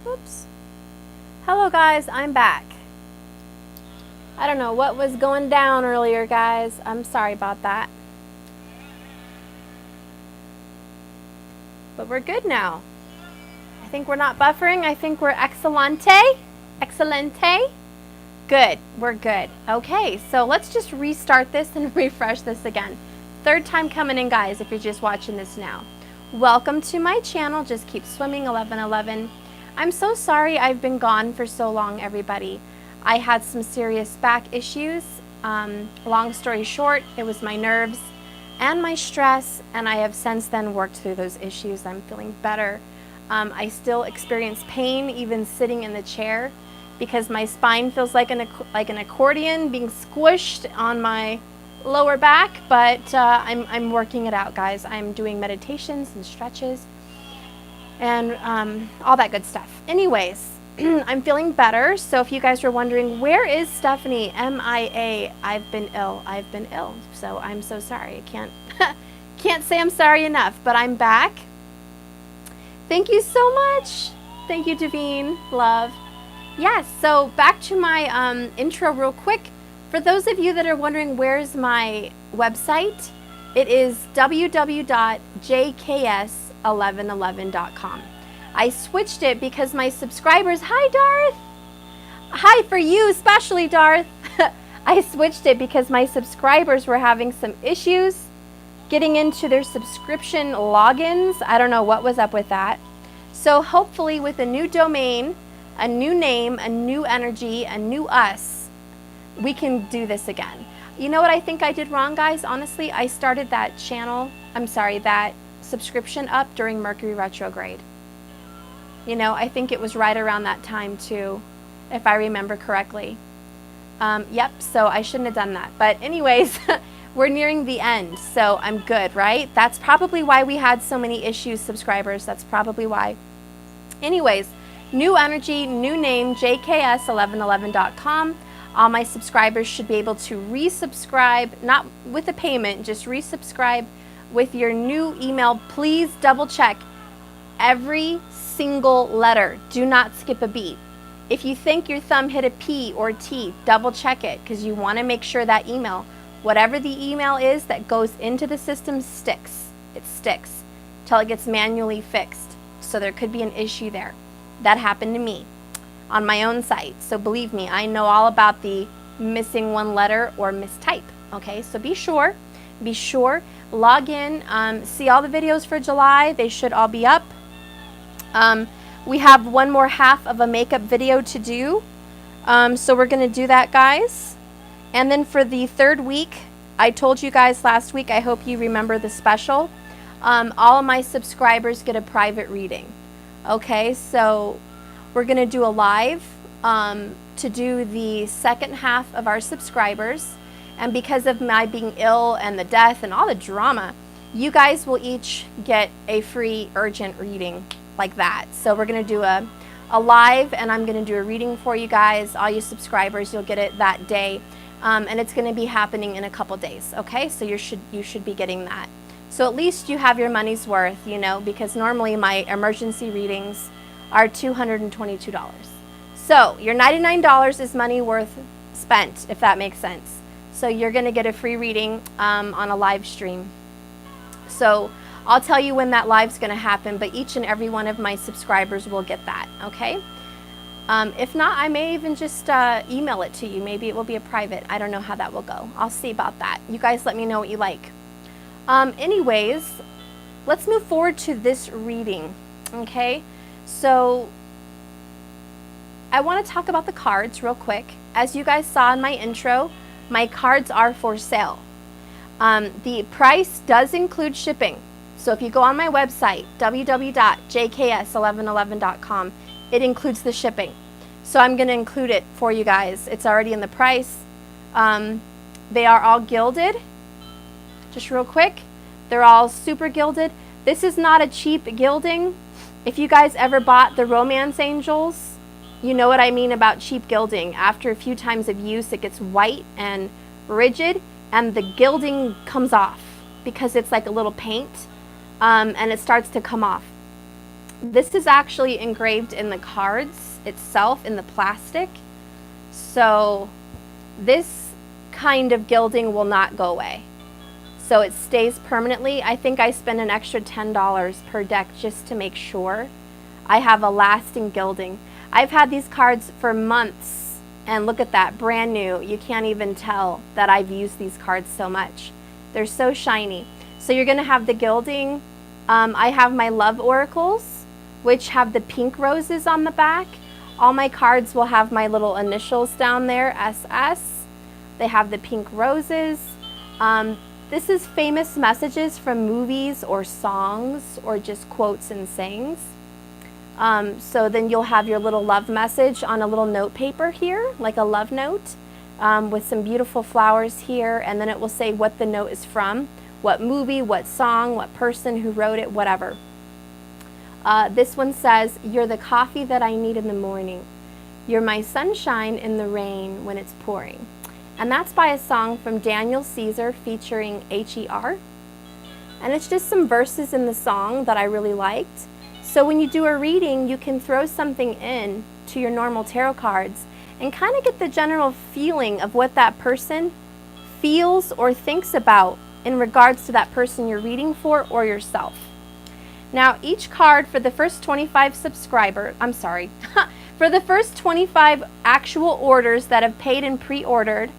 Oops. Hello guys, I'm back. I don't know what was going down earlier, guys. I'm sorry about that. But we're good now. I think we're not buffering. I think we're excelente. Excelente. Good. We're good. Okay, so let's just restart this and refresh this again. Third time coming in, guys, if you're just watching this now. Welcome to my channel. Just keep swimming 1111. I'm so sorry I've been gone for so long, everybody. I had some serious back issues. Long story short, it was my nerves and my stress, and I have since then worked through those issues. I'm feeling better. I still experience pain even sitting in the chair because my spine feels like an accordion being squished on my lower back, but I'm working it out, guys. I'm doing meditations and stretches and all that good stuff. Anyways, I'm feeling better. So if you guys were wondering, where is Stephanie? MIA. I've been ill. I've been ill. So I'm so sorry. I can't say I'm sorry enough, but I'm back. Thank you so much. Thank you, Davine. Love. Yes, so back to my intro real quick. For those of you that are wondering where's my website, it is www.jks1111.com. I switched it because my subscribers, hi Darth! Hi for you, especially Darth. I switched it because my subscribers were having some issues getting into their subscription logins. I don't know what was up with that. So hopefully with a new domain, a new name, a new energy, a new us, we can do this again. You know what I think I did wrong, guys? Honestly, I started that that subscription up during Mercury retrograde. You know, I think it was right around that time too, if I remember correctly. Yep, so I shouldn't have done that. But anyways, we're nearing the end, so I'm good, right? That's probably why we had so many issues, subscribers. That's probably why. Anyways, new energy, new name, jks1111.com. All my subscribers should be able to resubscribe, not with a payment, just resubscribe with your new email. Please double check every single letter. Do not skip a beat. If you think your thumb hit a P or T, double check it, because you want to make sure that email, whatever the email is that goes into the system, sticks. It sticks till it gets manually fixed. So there could be an issue there. That happened to me on my own site. So believe me, I know all about the missing one letter or mistype. Okay, so be sure, log in, see all the videos for July. They should all be up. We have one more half of a makeup video to do. So we're gonna do that, guys. And then for the third week, I told you guys last week, I hope you remember the special. All of my subscribers get a private reading. Okay, so we're gonna do a live to do the second half of our subscribers. And because of my being ill and the death and all the drama, you guys will each get a free urgent reading like that. So we're gonna do a live, and I'm gonna do a reading for you guys, all you subscribers. You'll get it that day, and it's gonna be happening in a couple days. Okay, so you should be getting that. So at least you have your money's worth, you know, because normally my emergency readings are $222. So your $99 is money worth spent, if that makes sense. So you're gonna get a free reading on a live stream. So I'll tell you when that live's gonna happen, but each and every one of my subscribers will get that, okay? If not, I may even just email it to you. Maybe it will be a private. I don't know how that will go. I'll see about that. You guys let me know what you like. Anyways, let's move forward to this reading, okay? So I wanna talk about the cards real quick. As you guys saw in my intro, my cards are for sale. The price does include shipping. So if you go on my website, www.jks1111.com, it includes the shipping. So I'm going to include it for you guys. It's already in the price. They are all gilded. Just real quick, they're all super gilded. This is not a cheap gilding. If you guys ever bought the Romance Angels, you know what I mean about cheap gilding. After a few times of use, it gets white and rigid, and the gilding comes off because it's like a little paint, and it starts to come off. This is actually engraved in the cards itself, in the plastic. So this kind of gilding will not go away. So it stays permanently. I think I spend an extra $10 per deck just to make sure I have a lasting gilding. I've had these cards for months, and look at that, brand new. You can't even tell that I've used these cards so much. They're so shiny. So you're gonna have the gilding. I have my love oracles, which have the pink roses on the back. All my cards will have my little initials down there, SS. They have the pink roses. This is famous messages from movies or songs or just quotes and sayings. So then you'll have your little love message on a little note paper here, like a love note, with some beautiful flowers here, and then it will say what the note is from, what movie, what song, what person, who wrote it, whatever. This one says, "You're the coffee that I need in the morning. You're my sunshine in the rain when it's pouring." And that's by a song from Daniel Caesar featuring HER. And it's just some verses in the song that I really liked. So when you do a reading, you can throw something in to your normal tarot cards and kind of get the general feeling of what that person feels or thinks about in regards to that person you're reading for or yourself. Now, each card for the first 25 for the first 25 actual orders that have paid and pre-ordered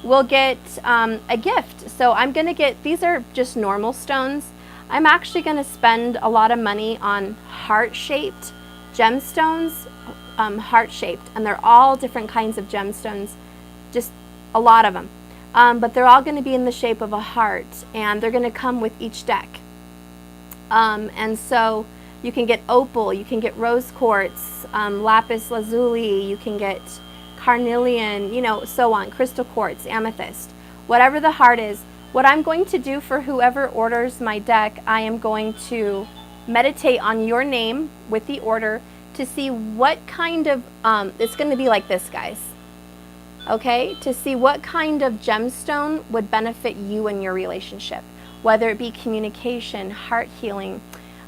will get a gift. So I'm going to get, these are just normal stones. I'm actually going to spend a lot of money on heart-shaped gemstones, heart-shaped, and they're all different kinds of gemstones, just a lot of them. But they're all going to be in the shape of a heart, and they're going to come with each deck. And so you can get opal, you can get rose quartz, lapis lazuli, you can get carnelian, you know, so on, crystal quartz, amethyst, whatever the heart is. What I'm going to do for whoever orders my deck, I am going to meditate on your name with the order to see what kind of, it's going to be like this, guys. Okay, to see what kind of gemstone would benefit you in your relationship, whether it be communication, heart healing,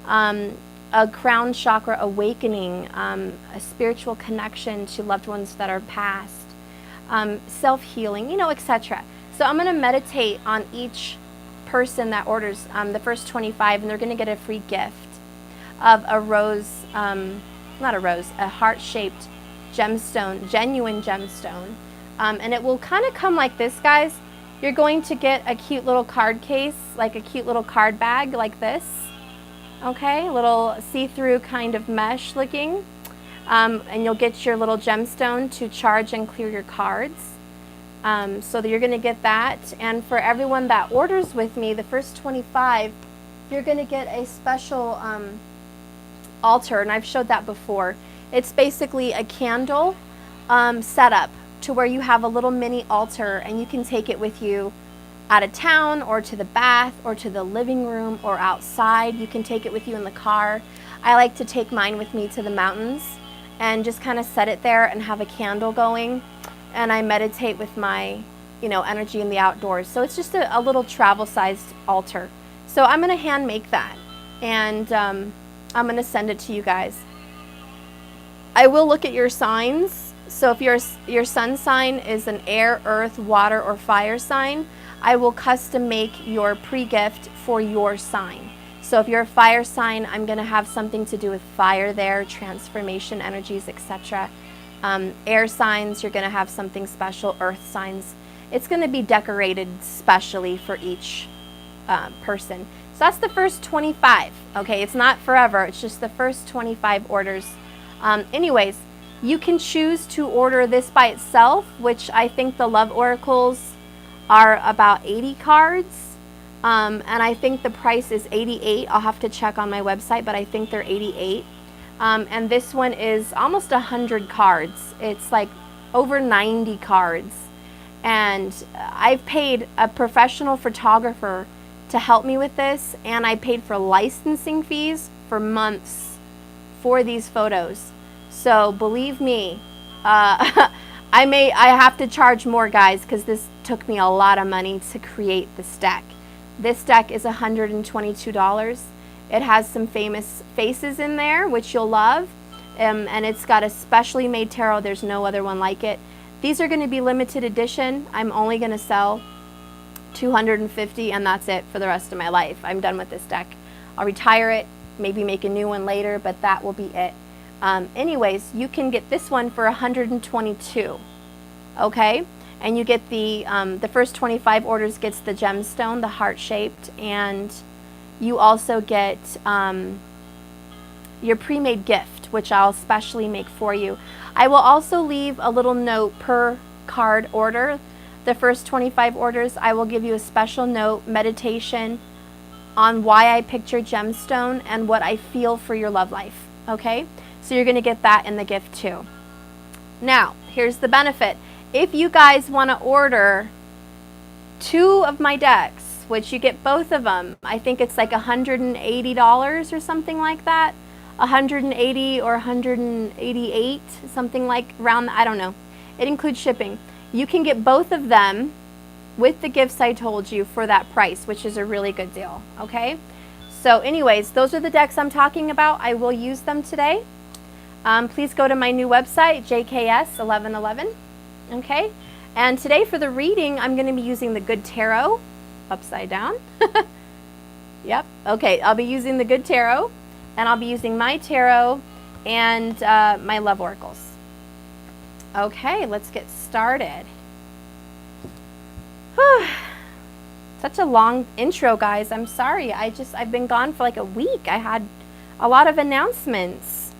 a crown chakra awakening, a spiritual connection to loved ones that are passed, self-healing, you know, etc. So I'm going to meditate on each person that orders the first 25, and they're going to get a free gift of a rose, not a rose, a heart-shaped gemstone, genuine gemstone. And it will kind of come like this, guys. You're going to get a cute little card case, like a cute little card bag like this. Okay, a little see-through kind of mesh looking. And you'll get your little gemstone to charge and clear your cards. So that you're going to get that. And for everyone that orders with me, the first 25, you're going to get a special altar. And I've showed that before. It's basically a candle setup to where you have a little mini altar, and you can take it with you out of town or to the bath or to the living room or outside. You can take it with you in the car. I like to take mine with me to the mountains and just kind of set it there and have a candle going, and I meditate with my, you know, energy in the outdoors. So it's just a little travel sized altar. So I'm going to hand make that, and I'm going to send it to you guys. I will look at your signs. So if your sun sign is an air, earth, water, or fire sign, I will custom make your pre-gift for your sign. So if you're a fire sign, I'm going to have something to do with fire there, transformation, energies, etc. Air signs, you're going to have something special. Earth signs, it's going to be decorated specially for each person. So that's the first 25. Okay, it's not forever. It's just the first 25 orders. Anyways, you can choose to order this by itself, which I think the love oracles are about 80 cards. And I think the price is 88. I'll have to check on my website, but I think they're 88. And this one is almost 100 cards. It's like over 90 cards. And I've paid a professional photographer to help me with this, and I paid for licensing fees for months for these photos. So believe me, I have to charge more, guys, because this took me a lot of money to create this deck. This deck is $122, It has some famous faces in there, which you'll love. And it's got a specially made tarot. There's no other one like it. These are going to be limited edition. I'm only going to sell 250, and that's it for the rest of my life. I'm done with this deck. I'll retire it, maybe make a new one later, but that will be it. Anyways, you can get this one for 122, okay? And you get the first 25 orders gets the gemstone, the heart-shaped, and you also get your pre-made gift, which I'll specially make for you. I will also leave a little note per card order. The first 25 orders, I will give you a special note, meditation on why I picked your gemstone and what I feel for your love life, okay? So you're going to get that in the gift too. Now, here's the benefit. If you guys want to order 2 of my decks, which you get both of them, I think it's like $180 or something like that. 180 or 188, something like around, I don't know. It includes shipping. You can get both of them with the gifts I told you for that price, which is a really good deal, okay? So anyways, those are the decks I'm talking about. I will use them today. Please go to my new website, JKS1111, okay? And today for the reading, I'm going to be using the Good Tarot, upside down. Yep, okay, I'll be using the Good Tarot, and I'll be using my tarot and my love oracles. Okay, let's get started. Whew. Such a long intro, guys. I'm sorry. I've been gone for like a week. I had a lot of announcements.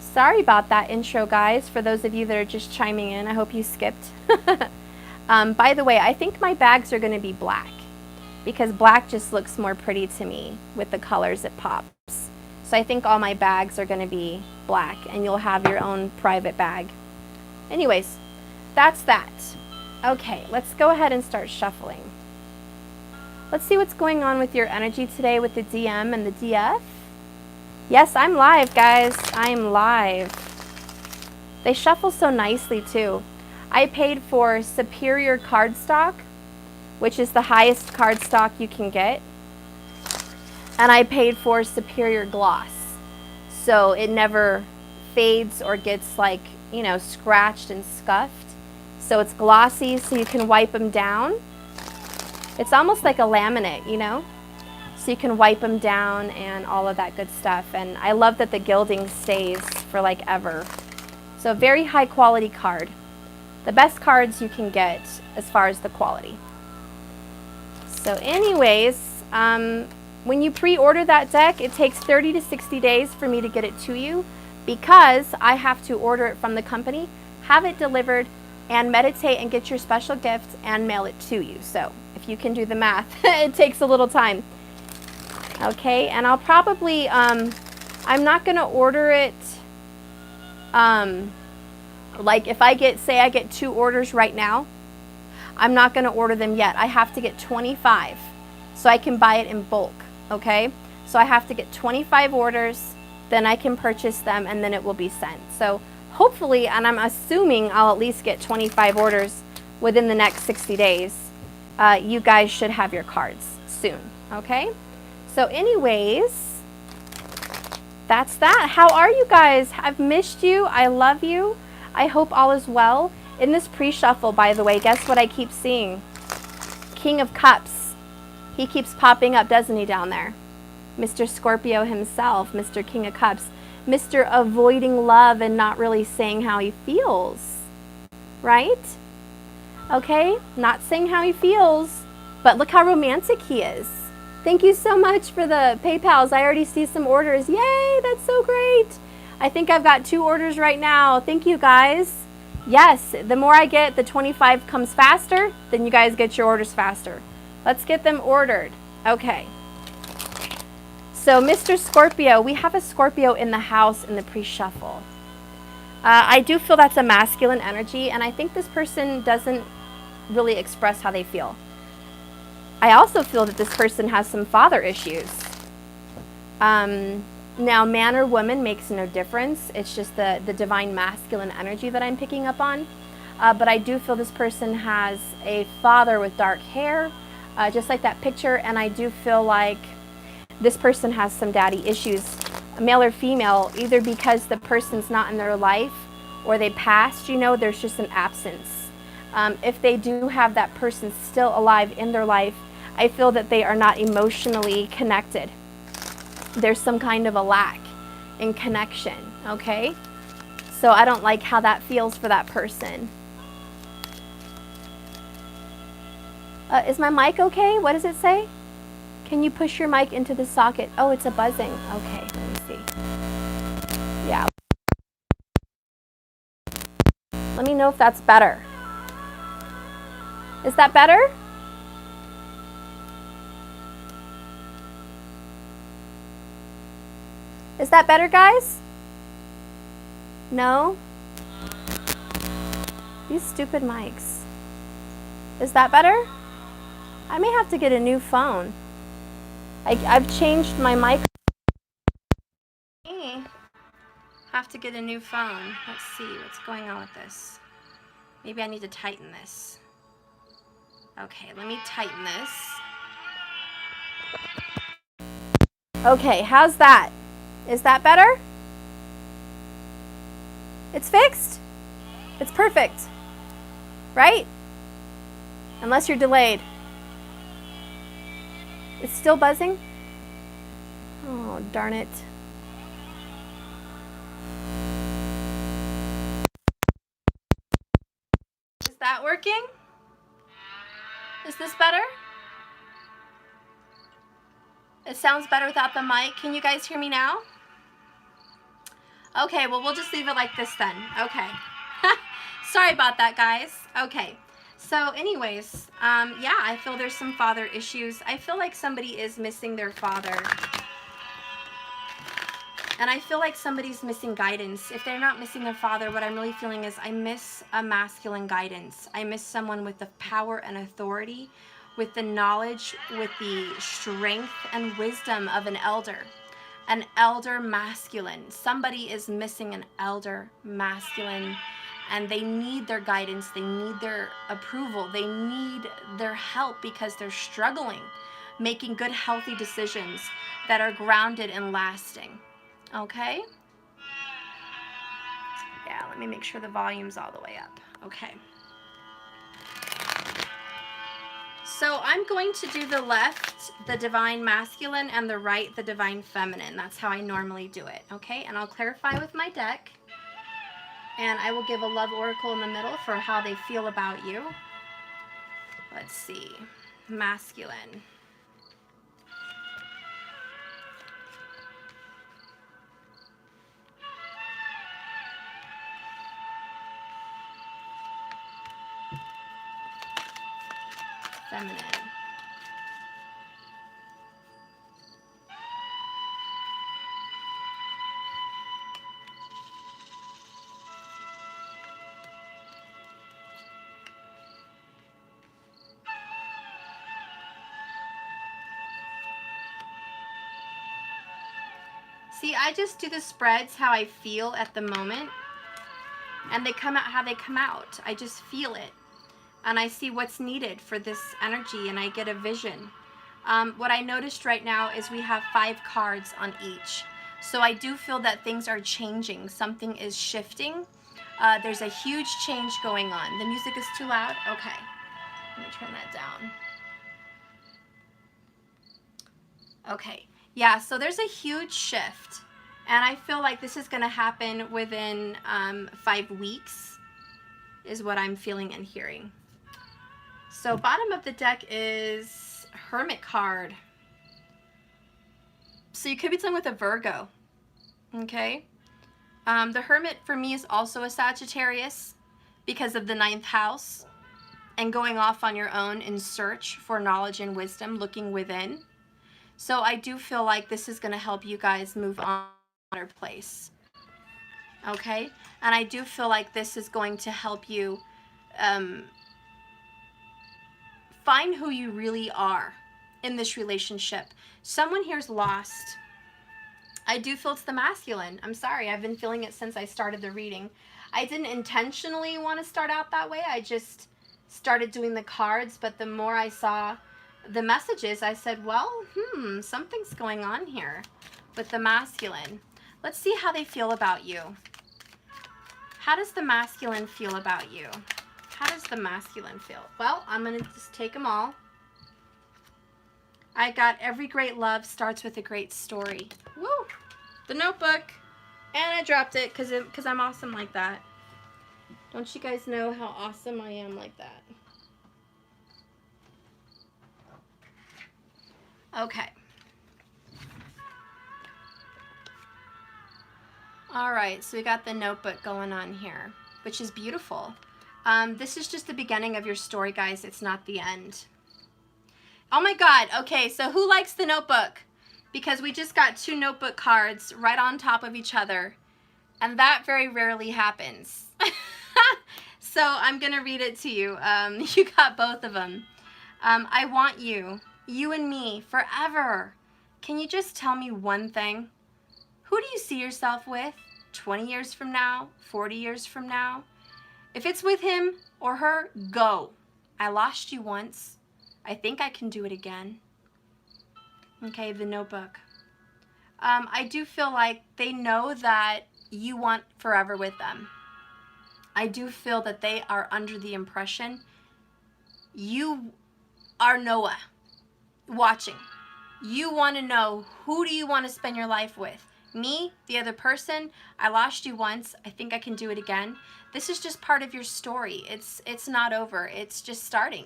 Sorry about that intro, guys. For those of you that are just chiming in, I hope you skipped. By the way, I think my bags are going to be black because black just looks more pretty to me with the colors it pops. So I think all my bags are going to be black, and you'll have your own private bag. Anyways, that's that. Okay, let's go ahead and start shuffling. Let's see what's going on with your energy today with the DM and the DF. Yes, I'm live, guys. I'm live. They shuffle so nicely, too. I paid for Superior cardstock, which is the highest cardstock you can get. And I paid for Superior gloss. So it never fades or gets like, you know, scratched and scuffed. So it's glossy, so you can wipe them down. It's almost like a laminate, you know? So you can wipe them down and all of that good stuff. And I love that the gilding stays for like ever. So very high quality card. The best cards you can get as far as the quality. So anyways, when you pre-order that deck, it takes 30 to 60 days for me to get it to you because I have to order it from the company, have it delivered, and meditate and get your special gift and mail it to you. So if you can do the math, it takes a little time. Okay, and I'll probably, I'm not going to order it, like if I get, say I get 2 orders right now, I'm not going to order them yet. I have to get 25 so I can buy it in bulk, okay? So I have to get 25 orders, then I can purchase them, and then it will be sent. So hopefully, and I'm assuming I'll at least get 25 orders within the next 60 days. You guys should have your cards soon, okay? So anyways, that's that. How are you guys? I've missed you. I love you. I hope all is well. In this pre-shuffle, by the way, guess what I keep seeing? King of Cups. He keeps popping up, doesn't he, down there? Mr. Scorpio himself, Mr. King of Cups. Mr. Avoiding love and not really saying how he feels, right? Okay, not saying how he feels, but look how romantic he is. Thank you so much for the PayPals. I already see some orders. Yay, that's so great. I think I've got 2 orders right now. Thank you, guys. Yes, the more I get, the 25 comes faster, then you guys get your orders faster. Let's get them ordered. Okay. So, Mr. Scorpio, we have a Scorpio in the house in the pre-shuffle. I do feel that's a masculine energy, and I think this person doesn't really express how they feel. I also feel that this person has some father issues. Now, man or woman makes no difference. It's just the divine masculine energy that I'm picking up on. But I do feel this person has a father with dark hair, just like that picture, and I do feel like this person has some daddy issues, male or female, either because the person's not in their life or they passed, you know, there's just an absence. If they do have that person still alive in their life, I feel that they are not emotionally connected. There's some kind of a lack in connection, okay? So I don't like how that feels for that person. Is my mic okay? What does it say? Can you push your mic into the socket? Oh, it's a buzzing. Okay, let me see. Yeah. Let me know if that's better. Is that better? Is that better, guys? No? These stupid mics. Is that better? I may have to get a new phone. I've changed my mic. I have to get a new phone. Let's see what's going on with this. Maybe I need to tighten this. Okay, let me tighten this. Okay, how's that? Is that better? It's fixed? It's perfect, right? Unless you're delayed. It's still buzzing? Oh, darn it. Is that working? Is this better? It sounds better without the mic. Can you guys hear me now? Okay, well, we'll just leave it like this then. Okay. Sorry about that, guys. Okay. So anyways, yeah, I feel there's some father issues. I feel like somebody is missing their father. And I feel like somebody's missing guidance. If they're not missing their father, what I'm really feeling is I miss a masculine guidance. I miss someone with the power and authority, with the knowledge, with the strength and wisdom of an elder masculine. Somebody is missing an elder masculine, and they need their guidance. They need their approval. They need their help because they're struggling, making good, healthy decisions that are grounded and lasting. Okay? Yeah, let me make sure the volume's all the way up. Okay. So I'm going to do the left, the divine masculine, and the right, the divine feminine. That's how I normally do it. Okay? And I'll clarify with my deck. And I will give a love oracle in the middle for how they feel about you. Let's see. Masculine. Feminine. See, I just do the spreads how I feel at the moment, and they come out how they come out. I just feel it, and I see what's needed for this energy, and I get a vision. What I noticed right now is we have 5 cards on each. So I do feel that things are changing. Something is shifting. There's a huge change going on. The music is too loud? Okay. Let me turn that down. Okay. Yeah, so there's a huge shift. And I feel like this is going to happen within 5 weeks is what I'm feeling and hearing. So bottom of the deck is Hermit card. So you could be dealing with a Virgo. Okay. The Hermit for me is also a Sagittarius because of the 9th house and going off on your own in search for knowledge and wisdom, looking within. So I do feel like this is going to help you guys move on to a better place. Okay? And I do feel like this is going to help you find who you really are in this relationship. Someone here's lost. I do feel it's the masculine. I'm sorry. I've been feeling it since I started the reading. I didn't intentionally want to start out that way. I just started doing the cards, but the more I saw the messages, I said, well, something's going on here with the masculine. Let's see how they feel about you. How does the masculine feel about you? How does the masculine feel? Well, I'm going to just take them all. I got every great love starts with a great story. Woo! The notebook. And I dropped it because I'm awesome like that. Don't you guys know how awesome I am like that? Okay. All right, so we got the notebook going on here, which is beautiful. This is just the beginning of your story, guys. It's not the end. Oh my God. Okay, so who likes the notebook? Because we just got 2 notebook cards right on top of each other, and that very rarely happens. So I'm going to read it to you. You got both of them. I want you and me, forever. Can you just tell me one thing? Who do you see yourself with 20 years from now, 40 years from now? If it's with him or her, go. I lost you once. I think I can do it again. Okay, the notebook. I do feel like they know that you want forever with them. I do feel that they are under the impression you are Noah watching. You want to know, who do you want to spend your life with? Me, the other person. I lost you once. I think I can do it again. This is just part of your story. It's not over. It's just starting.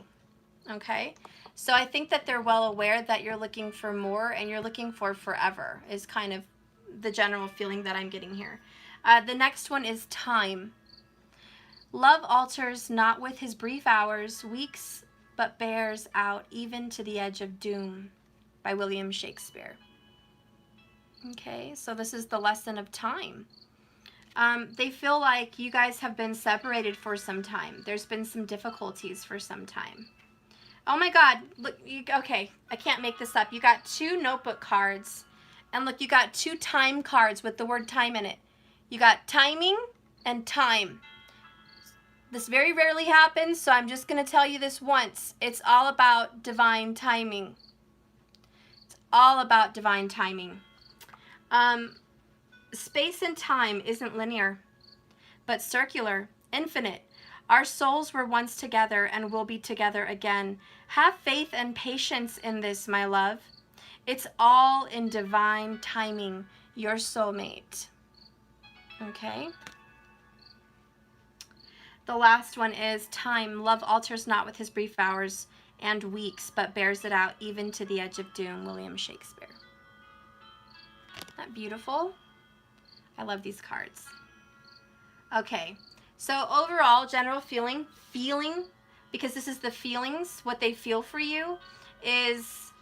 Okay? So I think that they're well aware that you're looking for more, and you're looking for forever is kind of the general feeling that I'm getting here. The next one is time. Love alters not with his brief hours, weeks, but bears out even to the edge of doom, by William Shakespeare. Okay, so this is the lesson of time. They feel like you guys have been separated for some time. There's been some difficulties for some time. Oh my God, look, okay, I can't make this up. You got 2 notebook cards, and look, you got 2 time cards with the word time in it. You got timing and time. This very rarely happens, so I'm just going to tell you this once. It's all about divine timing. It's all about divine timing. Space and time isn't linear, but circular, infinite. Our souls were once together and will be together again. Have faith and patience in this, my love. It's all in divine timing, your soulmate. Okay? The last one is time. Love alters not with his brief hours and weeks, but bears it out even to the edge of doom, William Shakespeare. Isn't that beautiful? I love these cards. Okay. So overall, general feeling, because this is the feelings, what they feel for you is,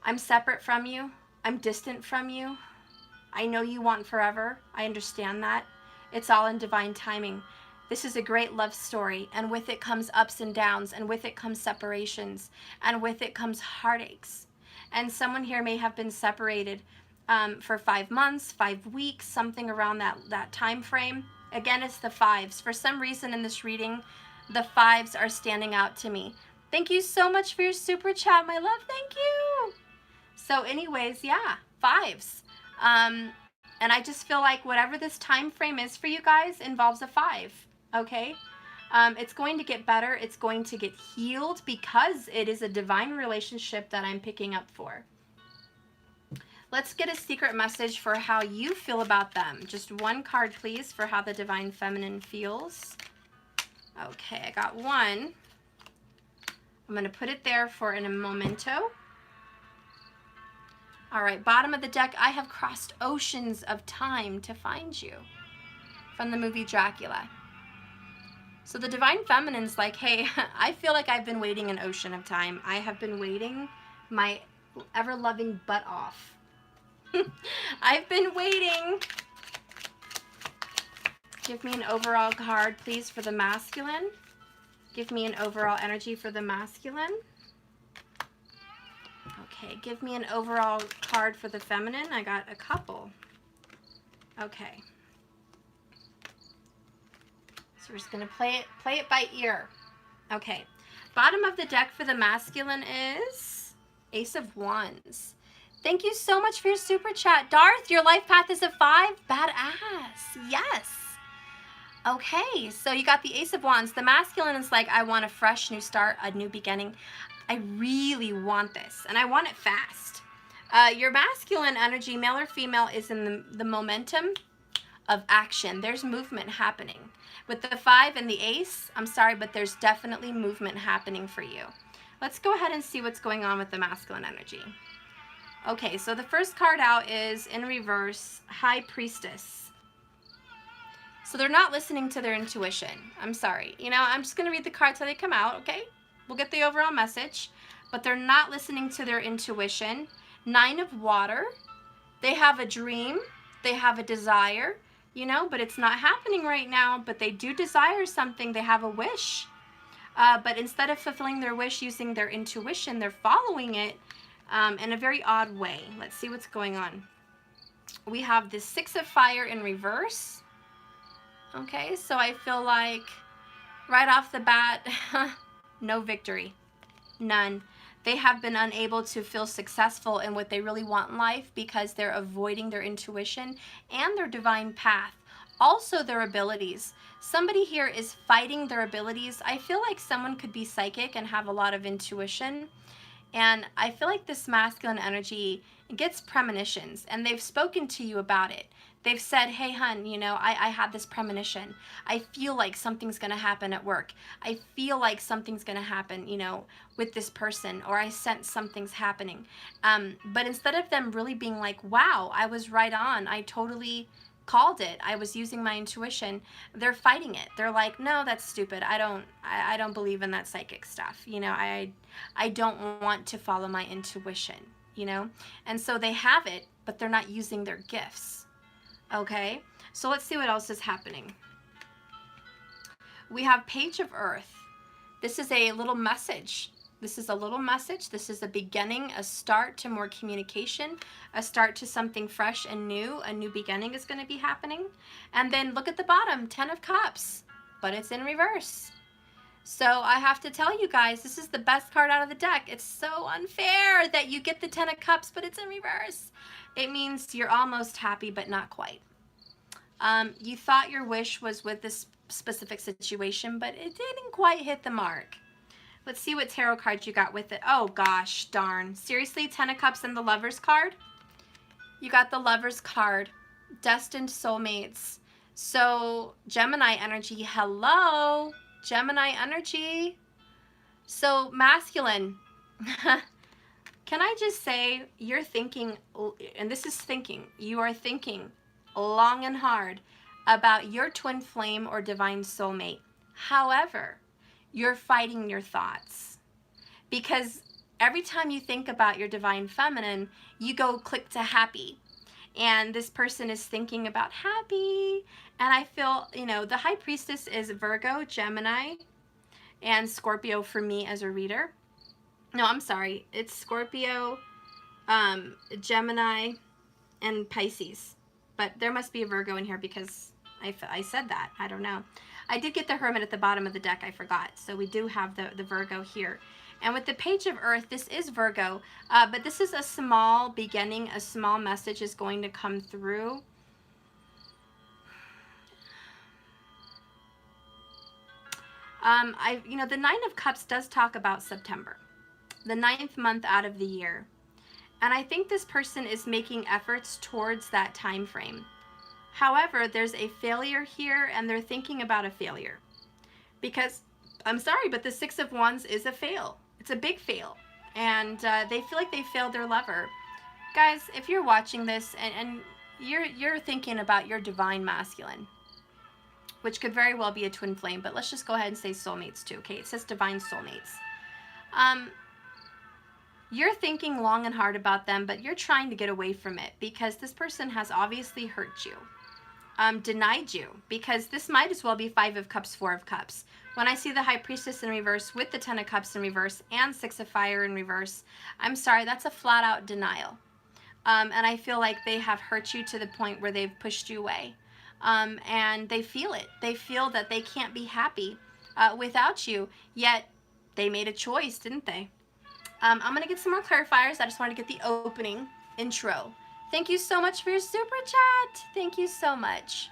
I'm separate from you. I'm distant from you. I know you want forever. I understand that. It's all in divine timing. This is a great love story, and with it comes ups and downs, and with it comes separations, and with it comes heartaches. And someone here may have been separated for 5 months, 5 weeks, something around that time frame. Again, it's the 5s. For some reason in this reading, the 5s are standing out to me. Thank you so much for your super chat, my love. Thank you. So anyways, yeah, 5s. And I just feel like whatever this time frame is for you guys involves a 5, okay? It's going to get better. It's going to get healed because it is a divine relationship that I'm picking up for. Let's get a secret message for how you feel about them. Just 1 card, please, for how the divine feminine feels. Okay, I got 1. I'm going to put it there for a memento. All right, bottom of the deck, I have crossed oceans of time to find you, from the movie Dracula. So the divine feminine's like, hey, I feel like I've been waiting an ocean of time. I have been waiting my ever-loving butt off. I've been waiting. Give me an overall card, please, for the masculine. Give me an overall energy for the masculine. Okay, give me an overall card for the feminine. I got a couple. Okay. So we're just going to play it by ear. Okay. Bottom of the deck for the masculine is Ace of Wands. Thank you so much for your super chat. Darth, your life path is a 5. Badass. Yes. Okay, so you got the Ace of Wands. The masculine is like, I want a fresh new start, a new beginning. I really want this, and I want it fast. Your masculine energy, male or female, is in the momentum of action. There's movement happening. With the 5 and the Ace, I'm sorry, but there's definitely movement happening for you. Let's go ahead and see what's going on with the masculine energy. Okay, so the first card out is, in reverse, High Priestess. So they're not listening to their intuition. I'm sorry. You know, I'm just going to read the cards how they come out, okay? We'll get the overall message. But they're not listening to their intuition. 9 of Water. They have a dream. They have a desire, you know, but it's not happening right now. But they do desire something. They have a wish. But instead of fulfilling their wish using their intuition, they're following it in a very odd way. Let's see what's going on. We have the 6 of Fire in reverse. Okay, so I feel like right off the bat, no victory, none. They have been unable to feel successful in what they really want in life because they're avoiding their intuition and their divine path. Also their abilities. Somebody here is fighting their abilities. I feel like someone could be psychic and have a lot of intuition. And I feel like this masculine energy gets premonitions, and they've spoken to you about it. They've said, hey, hun, you know, I had this premonition. I feel like something's going to happen at work. I feel like something's going to happen, you know, with this person, or I sense something's happening. But instead of them really being like, wow, I was right on, I totally called it, I was using my intuition, they're fighting it. They're like, no, that's stupid. I don't believe in that psychic stuff. You know, I don't want to follow my intuition, you know? And so they have it, but they're not using their gifts. Okay, so let's see what else is happening. We have Page of Earth. This is a little message. This is a little message. This is a beginning, a start to more communication, a start to something fresh and new. A new beginning is going to be happening. And then look at the bottom, 10 of Cups, but it's in reverse. So I have to tell you guys, this is the best card out of the deck. It's so unfair that you get the 10 of Cups, but it's in reverse. It means you're almost happy, but not quite. You thought your wish was with this specific situation, but it didn't quite hit the mark. Let's see what tarot cards you got with it. Oh, gosh, darn. Seriously, 10 of Cups and the Lover's card? You got the Lover's card. Destined soulmates. So, Gemini energy. Hello, Gemini energy. So, masculine. Can I just say, you're thinking, and this is thinking, you are thinking long and hard about your twin flame or divine soulmate. However, you're fighting your thoughts, because every time you think about your divine feminine, you go click to happy. And this person is thinking about happy. And I feel, you know, the High Priestess is Virgo, Gemini, and Scorpio for me as a reader. No, I'm sorry. It's Scorpio, Gemini, and Pisces. But there must be a Virgo in here because I said that. I don't know. I did get the Hermit at the bottom of the deck. I forgot. So we do have the Virgo here. And with the Page of Earth, this is Virgo. But this is a small beginning. A small message is going to come through. You know, the 9 of Cups does talk about September, the 9th month out of the year. And I think this person is making efforts towards that time frame. However, there's a failure here, and they're thinking about a failure. Because, I'm sorry, but the 6 of Wands is a fail. It's a big fail. And they feel like they failed their lover. Guys, if you're watching this and you're thinking about your divine masculine, which could very well be a twin flame, but let's just go ahead and say soulmates too, okay? It says divine soulmates. You're thinking long and hard about them, but you're trying to get away from it because this person has obviously hurt you, denied you, because this might as well be 5 of Cups, 4 of Cups. When I see the High Priestess in reverse with the 10 of Cups in reverse and 6 of Fire in reverse, I'm sorry, that's a flat out denial. And I feel like they have hurt you to the point where they've pushed you away. And they feel it. They feel that they can't be happy without you, yet They made a choice, didn't they? I'm going to get some more clarifiers. I just want to get the opening intro. Thank you so much for your super chat. Thank you so much.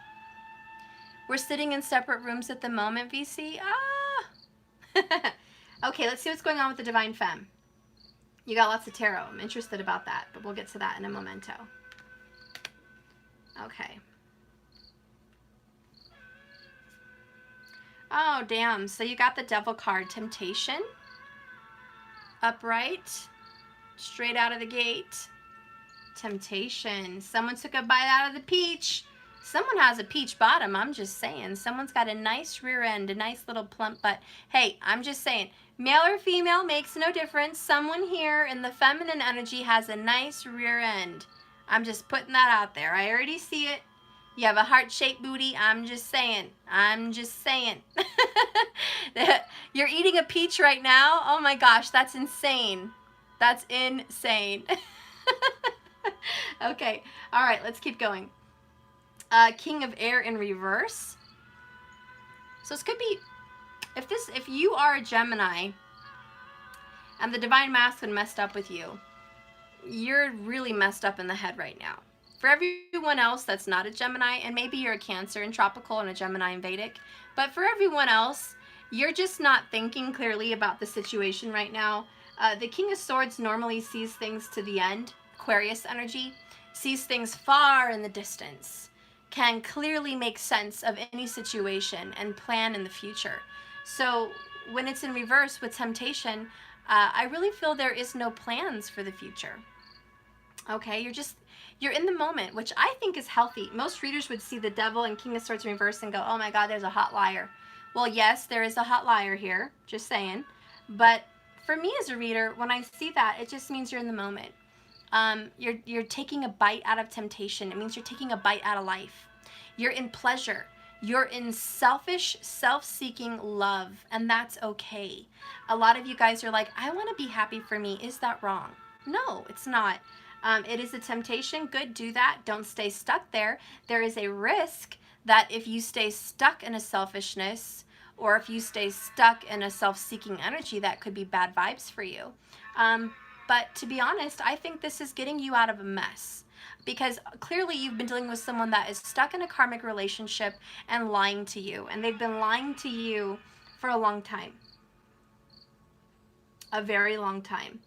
We're sitting in separate rooms at the moment, VC. Ah! Okay, let's see what's going on with the Divine Femme. You got lots of tarot. I'm interested about that, but we'll get to that in a momento. Okay. Oh, damn. So you got the Devil card. Temptation. Upright. Straight out of the gate. Temptation. Someone took a bite out of the peach. Someone has a peach bottom. I'm just saying. Someone's got a nice rear end, a nice little plump butt. Hey, I'm just saying. Male or female makes no difference. Someone here in the feminine energy has a nice rear end. I'm just putting that out there. I already see it. You have a heart-shaped booty. I'm just saying. I'm just saying. You're eating a peach right now? Oh my gosh, that's insane. That's insane. Okay, all right, let's keep going. King of Air in reverse. So this could be, if you are a Gemini and the Divine Masculine messed up with you, you're really messed up in the head right now. For everyone else that's not a Gemini, and maybe you're a Cancer in tropical and a Gemini in Vedic, but for everyone else, you're just not thinking clearly about the situation right now. The King of Swords normally sees things to the end. Aquarius energy sees things far in the distance, can clearly make sense of any situation and plan in the future. So when it's in reverse with temptation, I really feel there is no plans for the future. Okay, you're in the moment, which I think is healthy. Most readers would see the Devil and King of Swords in reverse and go, oh my God, there's a hot liar. Well, yes, there is a hot liar here, just saying. But for me as a reader, when I see that, it just means you're in the moment. You're taking a bite out of temptation. It means you're taking a bite out of life. You're in pleasure. You're in selfish, self-seeking love, and that's okay. A lot of you guys are like, I want to be happy for me. Is that wrong? No, it's not. It is a temptation. Good, do that. Don't stay stuck there. There is a risk that if you stay stuck in a selfishness, or if you stay stuck in a self-seeking energy, that could be bad vibes for you. But to be honest, I think this is getting you out of a mess, because clearly you've been dealing with someone that is stuck in a karmic relationship and lying to you, and they've been lying to you for a long time, a very long time.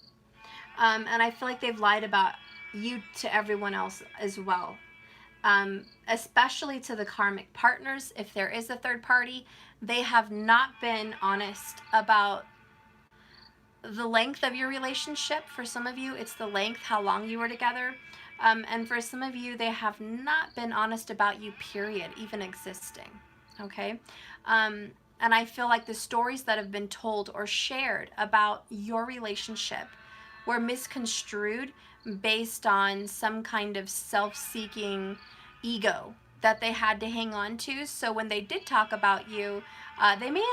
And I feel like they've lied about you to everyone else as well, especially to the karmic partners. If there is a third party, they have not been honest about the length of your relationship. For some of you, it's the length, how long you were together. And for some of you, they have not been honest about you, period, even existing. Okay? And I feel like the stories that have been told or shared about your relationship were misconstrued based on some kind of self-seeking ego that they had to hang on to. So when they did talk about you, they may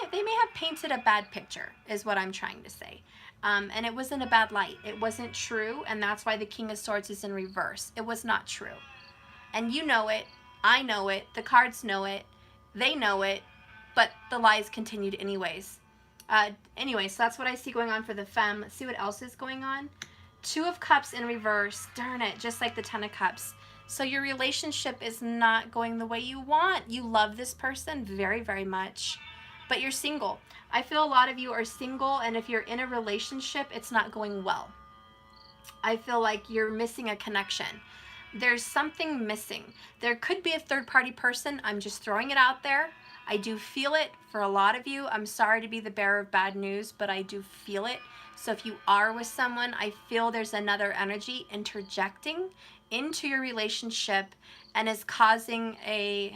have painted a bad picture, is what I'm trying to say. And it was in a bad light. It wasn't true, and that's why the King of Swords is in reverse. It was not true. And you know it, I know it, the cards know it, they know it, but the lies continued anyways. Anyway, so that's what I see going on for the femme. Let's see what else is going on. Two of Cups in reverse. Darn it, just like the Ten of Cups. So your relationship is not going the way you want. You love this person very, very much, but you're single. I feel a lot of you are single, and if you're in a relationship, it's not going well. I feel like you're missing a connection. There's something missing. There could be a third-party person. I'm just throwing it out there. I do feel it for a lot of you. I'm sorry to be the bearer of bad news, but I do feel it. So if you are with someone, I feel there's another energy interjecting into your relationship and is causing a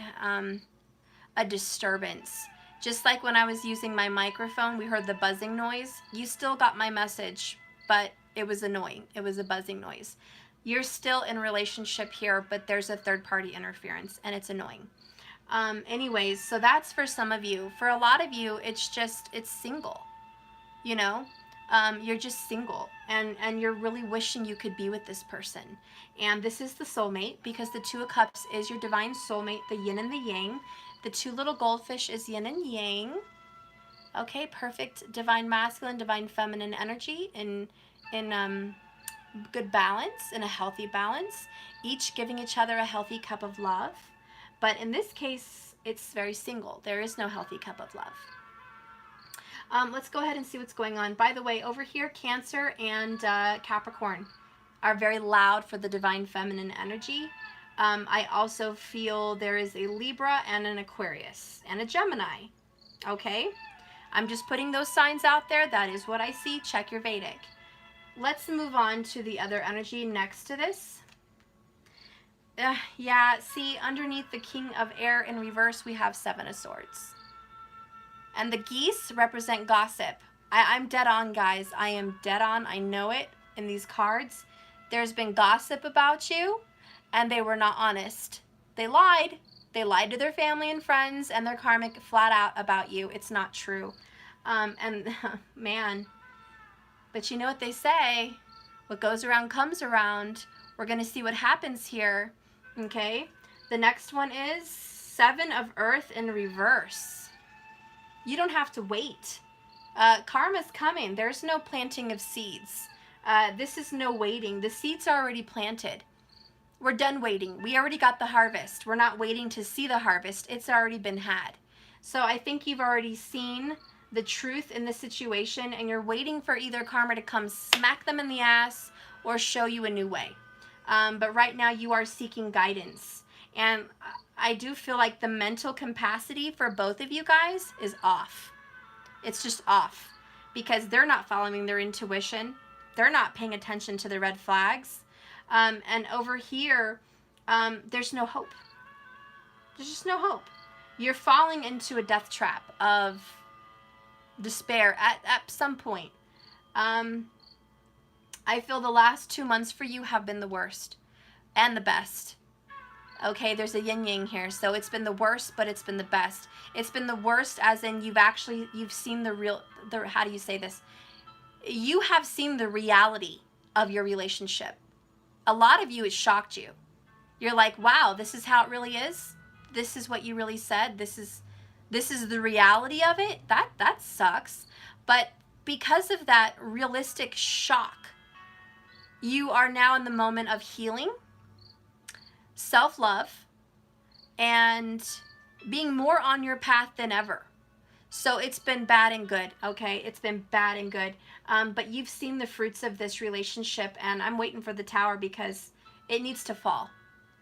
disturbance. Just like when I was using my microphone, we heard the buzzing noise. You still got my message, but it was annoying. It was a buzzing noise. You're still in a relationship here, but there's a third-party interference, and it's annoying. Anyways, so that's for some of you. For a lot of you, it's single, you know? You're just single, and you're really wishing you could be with this person. And this is the soulmate, because the Two of Cups is your divine soulmate, the yin and the yang. The two little goldfish is yin and yang. Okay, perfect. Divine masculine, divine feminine energy in good balance, in a healthy balance, each giving each other a healthy cup of love. But in this case, it's very single. There is no healthy cup of love. Let's go ahead and see what's going on. By the way, over here, Cancer and Capricorn are very loud for the divine feminine energy. I also feel there is a Libra and an Aquarius and a Gemini. Okay? I'm just putting those signs out there. That is what I see. Check your Vedic. Let's move on to the other energy next to this. Yeah, see, underneath the King of Air in reverse, we have Seven of Swords. And the geese represent gossip. I'm dead on, guys. I am dead on. I know it in these cards. There's been gossip about you, and they were not honest. They lied. They lied to their family and friends and their karmic flat out about you. It's not true. And man, but you know what they say, what goes around comes around. We're going to see what happens here. Okay, the next one is Seven of Earth in reverse. You don't have to wait. Karma's coming. There's no planting of seeds. This is no waiting. The seeds are already planted. We're done waiting. We already got the harvest. We're not waiting to see the harvest. It's already been had. So I think you've already seen the truth in the situation, and you're waiting for either karma to come smack them in the ass or show you a new way. But right now you are seeking guidance. And I do feel like the mental capacity for both of you guys is off. It's just off because they're not following their intuition. They're not paying attention to the red flags. And over here, there's no hope. There's just no hope. You're falling into a death trap of despair at some point. I feel the last 2 months for you have been the worst and the best. Okay, there's a yin-yang here. So it's been the worst, but it's been the best. It's been the worst as in you've seen how do you say this? You have seen the reality of your relationship. A lot of you, it shocked you. You're like, wow, this is how it really is? This is what you really said? This is the reality of it? That sucks. But because of that realistic shock, you are now in the moment of healing, self-love, and being more on your path than ever. So it's been bad and good, okay? It's been bad and good. But you've seen the fruits of this relationship, and I'm waiting for the tower because it needs to fall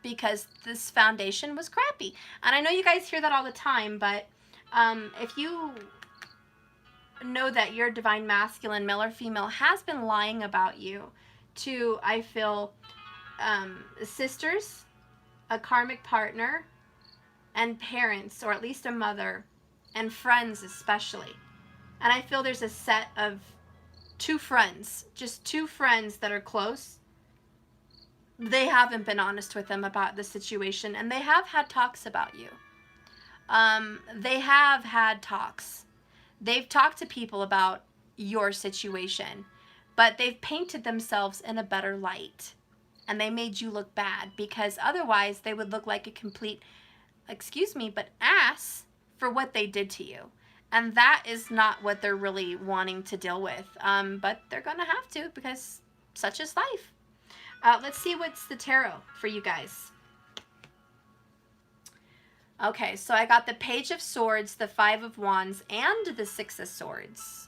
because this foundation was crappy. And I know you guys hear that all the time, but if you know that your divine masculine, male or female, has been lying about you to, I feel, sisters, a karmic partner, and parents, or at least a mother, and friends especially. And I feel there's a set of two friends, just two friends that are close. They haven't been honest with them about the situation, and they have had talks about you. They have had talks. They've talked to people about your situation, but they've painted themselves in a better light, and they made you look bad because otherwise they would look like a complete, excuse me, but ass for what they did to you. And that is not what they're really wanting to deal with. But they're going to have to because such is life. Let's see what's the tarot for you guys. Okay, so I got the Page of Swords, the Five of Wands, and the Six of Swords.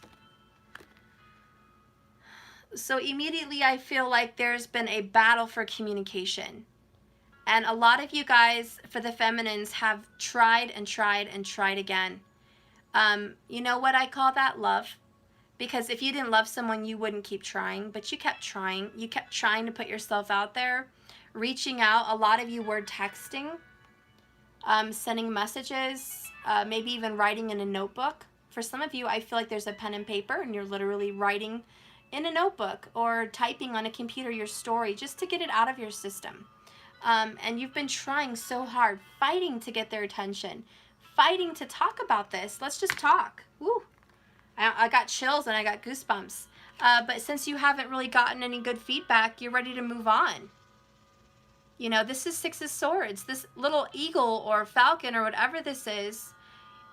So immediately I feel like there's been a battle for communication. And a lot of you guys, for the feminines, have tried and tried and tried again. You know what I call that? Love. Because if you didn't love someone, you wouldn't keep trying. But you kept trying. You kept trying to put yourself out there. Reaching out. A lot of you were texting. Sending messages. Maybe even writing in a notebook. For some of you, I feel like there's a pen and paper. And you're literally writing in a notebook. Or typing on a computer your story. Just to get it out of your system. And you've been trying so hard. Fighting to get their attention. Fighting to talk about this. Let's just talk. Woo. I got chills and I got goosebumps. But since you haven't really gotten any good feedback, you're ready to move on. You know, this is Six of Swords. This little eagle or falcon or whatever this is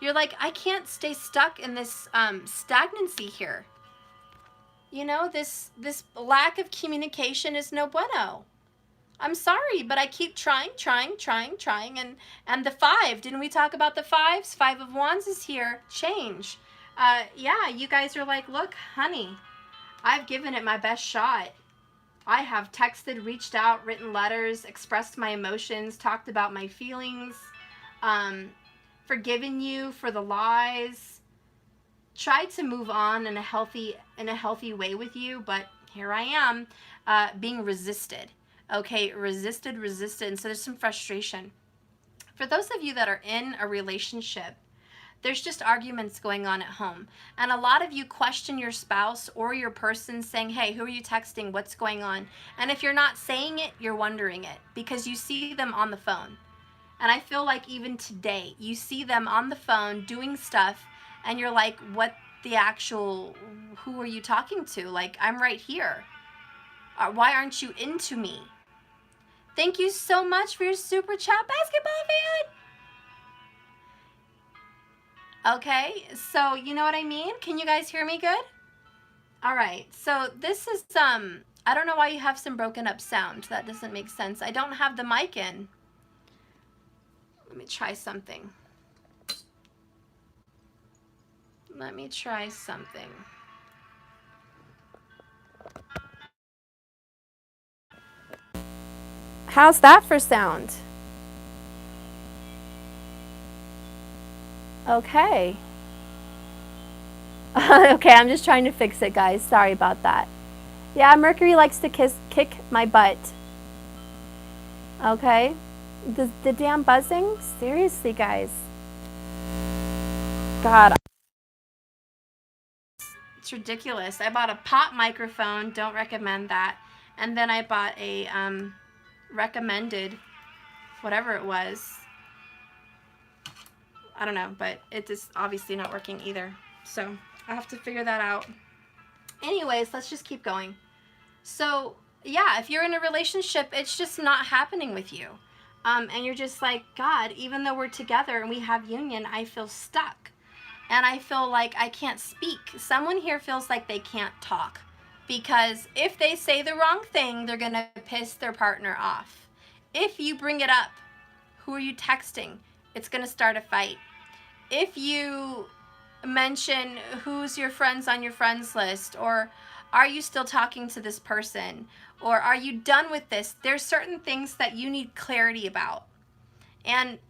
You're like, I can't stay stuck in this stagnancy here. You know, this lack of communication is no bueno. I'm sorry, but I keep trying, and the 5, didn't we talk about the 5s? 5 of Wands is here. Change. Yeah, you guys are like, look, honey, I've given it my best shot. I have texted, reached out, written letters, expressed my emotions, talked about my feelings, forgiven you for the lies, tried to move on in a healthy way with you, but here I am, being resisted. Okay, resisted, and so there's some frustration. For those of you that are in a relationship, there's just arguments going on at home. And a lot of you question your spouse or your person saying, hey, who are you texting? What's going on? And if you're not saying it, you're wondering it because you see them on the phone. And I feel like even today, you see them on the phone doing stuff and you're like, what the actual, who are you talking to? Like, I'm right here. Why aren't you into me? Thank you so much for your super chat, basketball fan. Okay, so you know what I mean? Can you guys hear me good? All right, so this is, I don't know why you have some broken up sound. That doesn't make sense. I don't have the mic in. Let me try something. How's that for sound? Okay. Okay, I'm just trying to fix it, guys. Sorry about that. Yeah, Mercury likes to kick my butt. Okay. The damn buzzing? Seriously, guys. God. It's ridiculous. I bought a pop microphone. Don't recommend that. And then I bought a recommended, whatever it was. I don't know, but it is obviously not working either. So I have to figure that out. Anyways, let's just keep going. So yeah, if you're in a relationship, it's just not happening with you. And you're just like, God, even though we're together and we have union, I feel stuck. And I feel like I can't speak. Someone here feels like they can't talk. Because if they say the wrong thing, they're going to piss their partner off. If you bring it up, who are you texting? It's going to start a fight. If you mention who's your friends on your friends list, or are you still talking to this person, or are you done with this, there's certain things that you need clarity about. And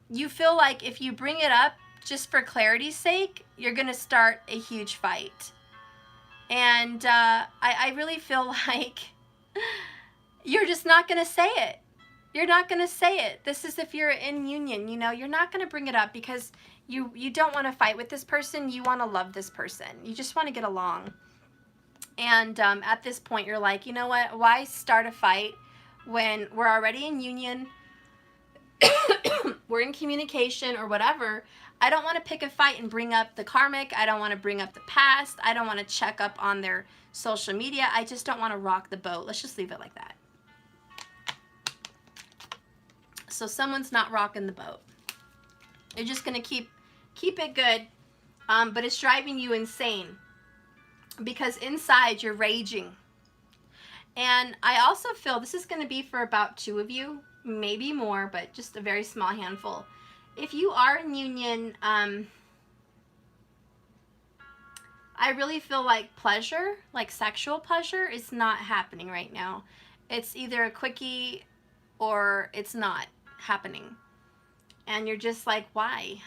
you feel like if you bring it up just for clarity's sake, you're going to start a huge fight. And I really feel like you're just not going to say it. You're not going to say it. This is if you're in union, you know, you're not going to bring it up because you don't want to fight with this person. You want to love this person. You just want to get along. And at this point, you're like, you know what? Why start a fight when we're already in union? We're in communication or whatever. I don't want to pick a fight and bring up the karmic. I don't want to bring up the past. I don't want to check up on their social media. I just don't want to rock the boat. Let's just leave it like that. So someone's not rocking the boat. You're just going to keep it good, but it's driving you insane because inside you're raging. And I also feel this is going to be for about 2 of you, maybe more, but just a very small handful. If you are in union, I really feel like pleasure, like sexual pleasure, is not happening right now. It's either a quickie or it's not happening. And you're just like, why?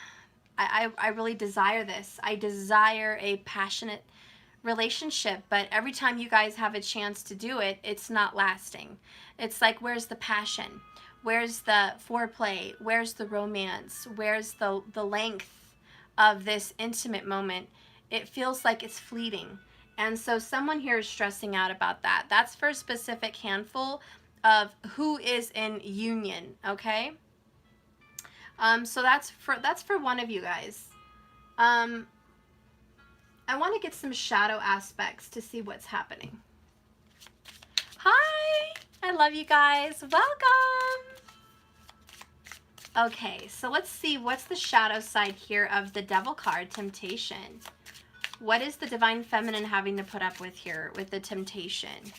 I really desire this. I desire a passionate relationship, but every time you guys have a chance to do it, it's not lasting. It's like, where's the passion? Where's the foreplay? Where's the romance? Where's the length of this intimate moment? It feels like it's fleeting. And so someone here is stressing out about that. That's for a specific handful of who is in union, okay? So that's for one of you guys. I want to get some shadow aspects to see what's happening. Hi, I love you guys. Welcome. Okay, so let's see what's the shadow side here of the Devil card, temptation. What is the Divine Feminine having to put up with here with the temptation?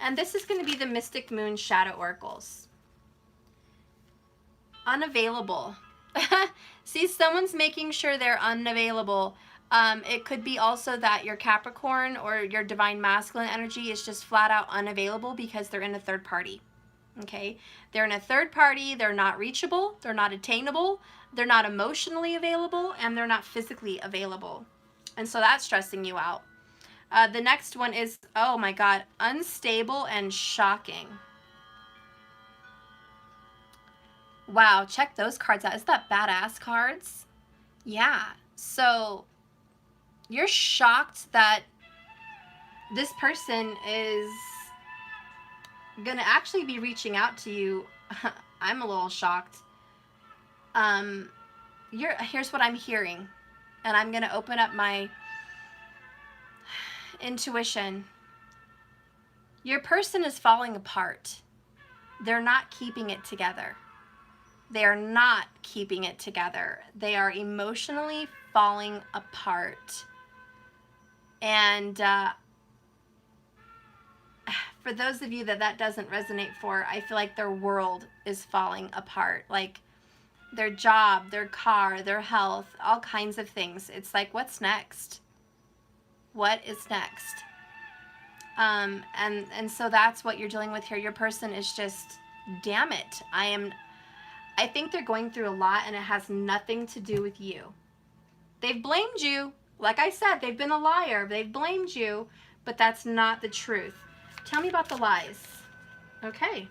And this is going to be the Mystic Moon Shadow Oracles. Unavailable. See, someone's making sure they're unavailable. It could be also that your Capricorn or your Divine Masculine energy is just flat out unavailable because they're in a third party. Okay? They're in a third party. They're not reachable. They're not attainable. They're not emotionally available. And they're not physically available. And so that's stressing you out. The next one is, oh my God, unstable and shocking. Wow, check those cards out. Isn't that badass cards? Yeah. So you're shocked that this person is going to actually be reaching out to you. I'm a little shocked. Here's what I'm hearing. And I'm going to open up my intuition. Your person is falling apart. They're not keeping it together. They are not keeping it together. They are emotionally falling apart. And for those of you that doesn't resonate for, I feel like their world is falling apart. Like their job, their car, their health, all kinds of things. It's like, what's next? What is next? And so that's what you're dealing with here. Your person is just, damn it. I think they're going through a lot and it has nothing to do with you. They've blamed you. Like I said, they've been a liar. They've blamed you, but that's not the truth. Tell me about the lies. Okay.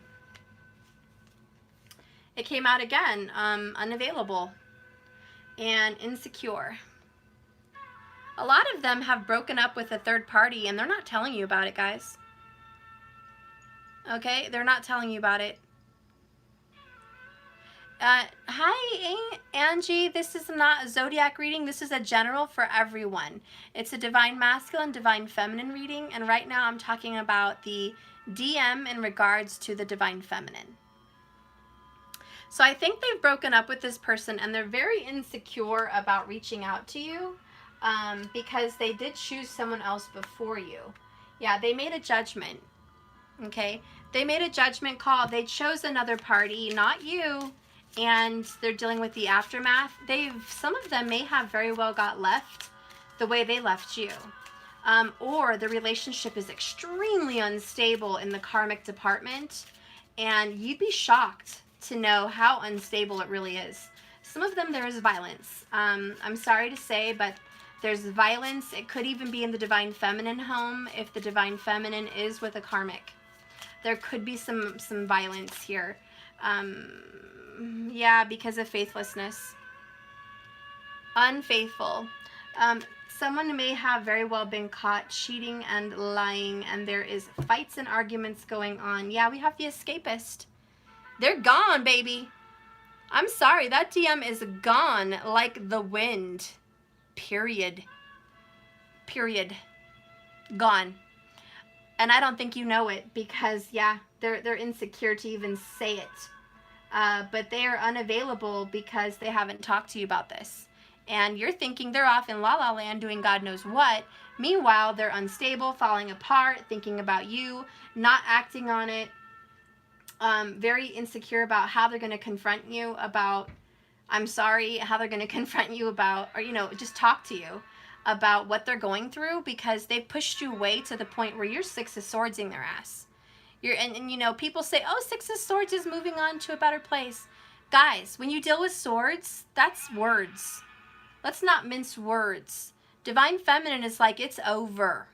It came out again, unavailable and insecure. A lot of them have broken up with a third party and they're not telling you about it, guys. Okay, they're not telling you about it. Hi, Angie. This is not a zodiac reading. This is a general for everyone. It's a Divine Masculine, Divine Feminine reading. And right now I'm talking about the DM in regards to the Divine Feminine. So I think they've broken up with this person and they're very insecure about reaching out to you because they did choose someone else before you. Yeah, they made a judgment. Okay? They made a judgment call. They chose another party, not you. And they're dealing with the aftermath. Some of them may have very well got left the way they left you. Or the relationship is extremely unstable in the karmic department. And you'd be shocked to know how unstable it really is. Some of them there is violence. I'm sorry to say, but there's violence. It could even be in the Divine Feminine home if the Divine Feminine is with a karmic. There could be some violence here. Yeah, because of faithlessness. Unfaithful. Someone may have very well been caught cheating and lying, and there is fights and arguments going on. Yeah, we have the escapist. They're gone, baby. I'm sorry, that DM is gone like the wind. Period. Period. Gone. And I don't think you know it because, yeah, they're insecure to even say it. But they are unavailable because they haven't talked to you about this. And you're thinking they're off in La La Land doing God knows what. Meanwhile, they're unstable, falling apart, thinking about you, not acting on it. Very insecure about how they're going to confront you about, I'm sorry, how they're going to confront you about, or, just talk to you about what they're going through because they've pushed you away to the point where you're Six of Swords in their ass. People say, oh, Six of Swords is moving on to a better place. Guys, when you deal with swords, that's words. Let's not mince words. Divine Feminine is like, it's over.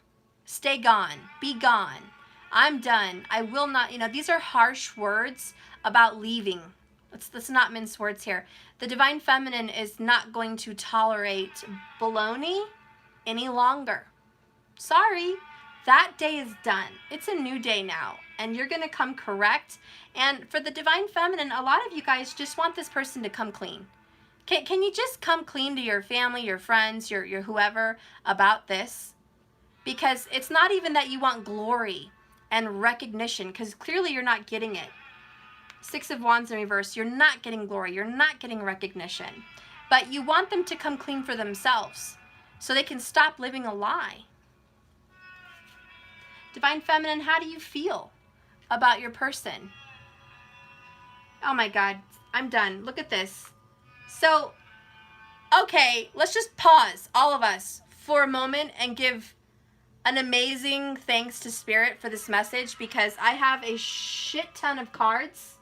Stay gone. Be gone. I'm done. I will not, these are harsh words about leaving. Let's not mince words here. The Divine Feminine is not going to tolerate baloney any longer. Sorry. That day is done. It's a new day now. And you're going to come correct. And for the Divine Feminine, a lot of you guys just want this person to come clean. Can you just come clean to your family, your friends, your whoever about this? Because it's not even that you want glory and recognition, because clearly you're not getting it. Six of Wands in reverse, you're not getting glory, you're not getting recognition. But you want them to come clean for themselves so they can stop living a lie. Divine Feminine, how do you feel about your person? Oh my God, I'm done. Look at this. So, okay, let's just pause, all of us, for a moment and give an amazing thanks to Spirit for this message, because I have a shit ton of cards.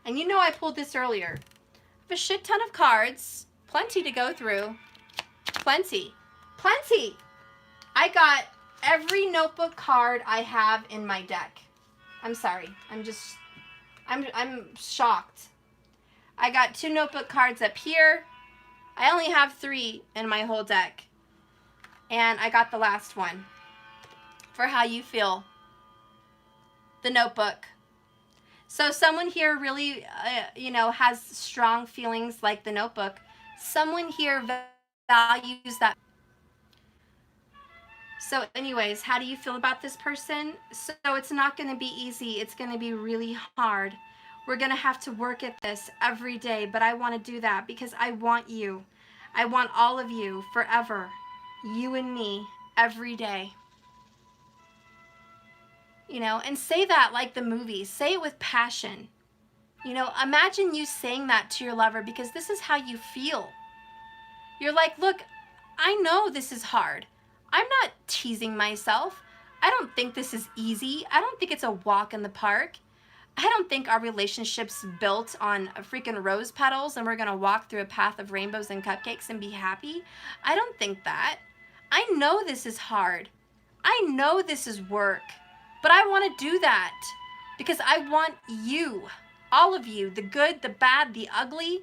And you know I pulled this earlier. I have a shit ton of cards, plenty to go through. Plenty. Plenty. I got every notebook card I have in my deck. I'm sorry. I'm shocked. I got 2 notebook cards up here. I only have 3 in my whole deck. And I got the last one for how you feel. The notebook. So someone here really, has strong feelings like the notebook. Someone here values that. So anyways, how do you feel about this person? So it's not going to be easy. It's going to be really hard. We're going to have to work at this every day, but I want to do that because I want you. I want all of you forever. You and me every day. And say that like the movies. Say it with passion. Imagine you saying that to your lover, because this is how you feel. You're like, look, I know this is hard. I'm not teasing myself. I don't think this is easy. I don't think it's a walk in the park. I don't think our relationship's built on freaking rose petals and we're going to walk through a path of rainbows and cupcakes and be happy. I don't think that. I know this is hard. I know this is work. But I want to do that because I want you, all of you, the good, the bad, the ugly,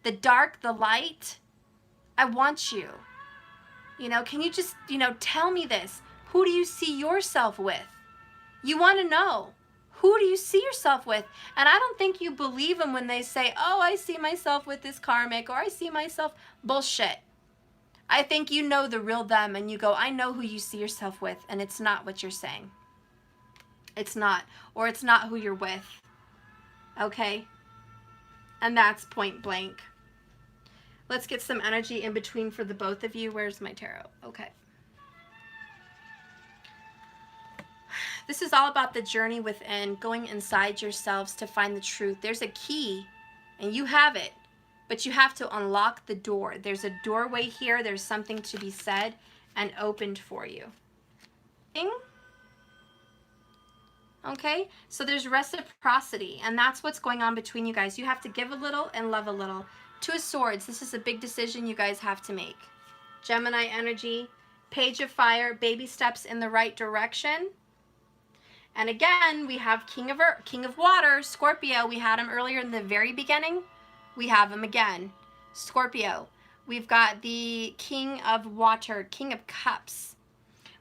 the dark, the light. I want you. Can you just, tell me this? Who do you see yourself with? You want to know. Who do you see yourself with? And I don't think you believe them when they say, oh, I see myself with this karmic, or I see myself. Bullshit. I think you know the real them and you go, I know who you see yourself with, and it's not what you're saying. It's not. Or it's not who you're with. Okay? And that's point blank. Let's get some energy in between for the both of you. Where's my tarot? Okay. This is all about the journey within, going inside yourselves to find the truth. There's a key, and you have it, but you have to unlock the door. There's a doorway here. There's something to be said and opened for you. Ding. Okay, so there's reciprocity, and that's what's going on between you guys. You have to give a little and love a little. 2 of Swords, this is a big decision you guys have to make. Gemini energy, Page of Fire, baby steps in the right direction. And again, we have King of Water, Scorpio. We had him earlier in the very beginning. We have him again, Scorpio. We've got the King of Water, King of Cups.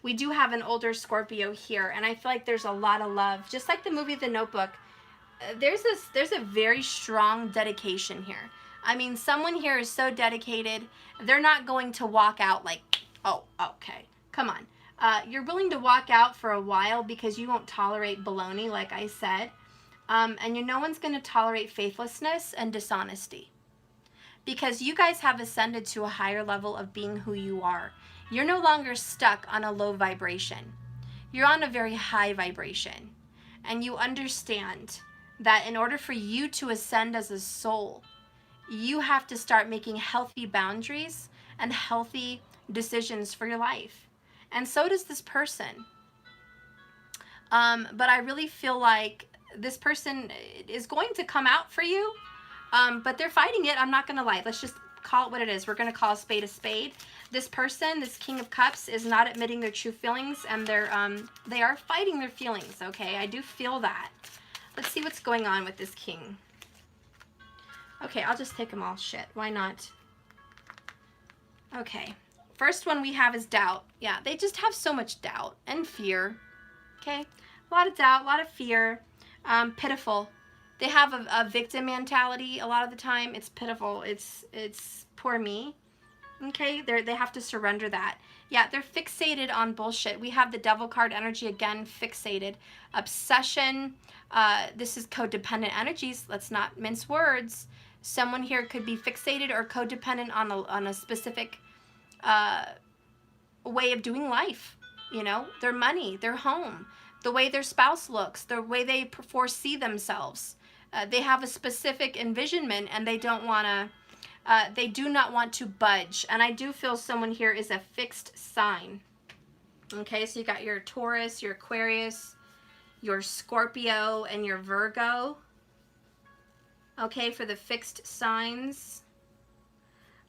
We do have an older Scorpio here, and I feel like there's a lot of love. Just like the movie The Notebook, there's a very strong dedication here. I mean, someone here is so dedicated, they're not going to walk out like, oh, okay, come on. You're willing to walk out for a while because you won't tolerate baloney, like I said. And no one's going to tolerate faithlessness and dishonesty. Because you guys have ascended to a higher level of being who you are. You're no longer stuck on a low vibration. You're on a very high vibration. And you understand that in order for you to ascend as a soul, you have to start making healthy boundaries and healthy decisions for your life. And so does this person. But I really feel like this person is going to come out for you, but they're fighting it. I'm not going to lie. Let's just call it what it is. We're going to call a spade a spade. This person, this King of Cups, is not admitting their true feelings, and they are fighting their feelings, okay? I do feel that. Let's see what's going on with this King. Okay, I'll just take them all. Shit, why not? Okay. First one we have is doubt. Yeah, they just have so much doubt and fear. Okay? A lot of doubt, a lot of fear. Pitiful. They have a victim mentality a lot of the time. It's pitiful. It's poor me. Okay, they have to surrender that. Yeah, they're fixated on bullshit. We have the devil card energy again, fixated. Obsession, this is codependent energies. Let's not mince words. Someone here could be fixated or codependent on a specific way of doing life. You know, their money, their home, the way their spouse looks, the way they foresee themselves. They have a specific envisionment and they don't want to, they do not want to budge. And I do feel someone here is a fixed sign. Okay, so you got your Taurus, your Aquarius, your Scorpio, and your Virgo. Okay, for the fixed signs.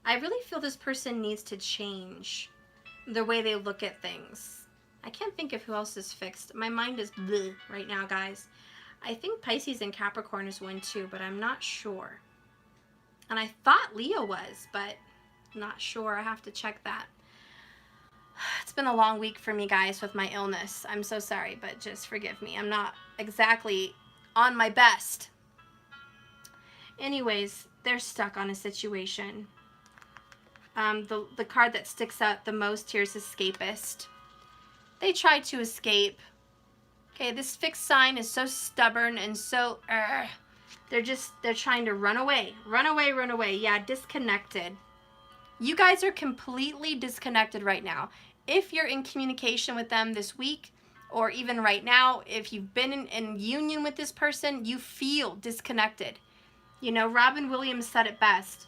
I really feel this person needs to change the way they look at things. I can't think of who else is fixed. My mind is bleh right now, guys. I think Pisces and Capricorn is one too, but I'm not sure. And I thought Leo was, but not sure. I have to check that. It's been a long week for me, guys, with my illness. I'm so sorry, but just forgive me. I'm not exactly on my best. Anyways, they're stuck on a situation. The card that sticks out the most here is Escapist. They tried to escape. Okay, this fixed sign is so stubborn and so, they're trying to run away. Run away, run away. Yeah, disconnected. You guys are completely disconnected right now. If you're in communication with them this week, or even right now, if you've been in union with this person, you feel disconnected. You know, Robin Williams said it best.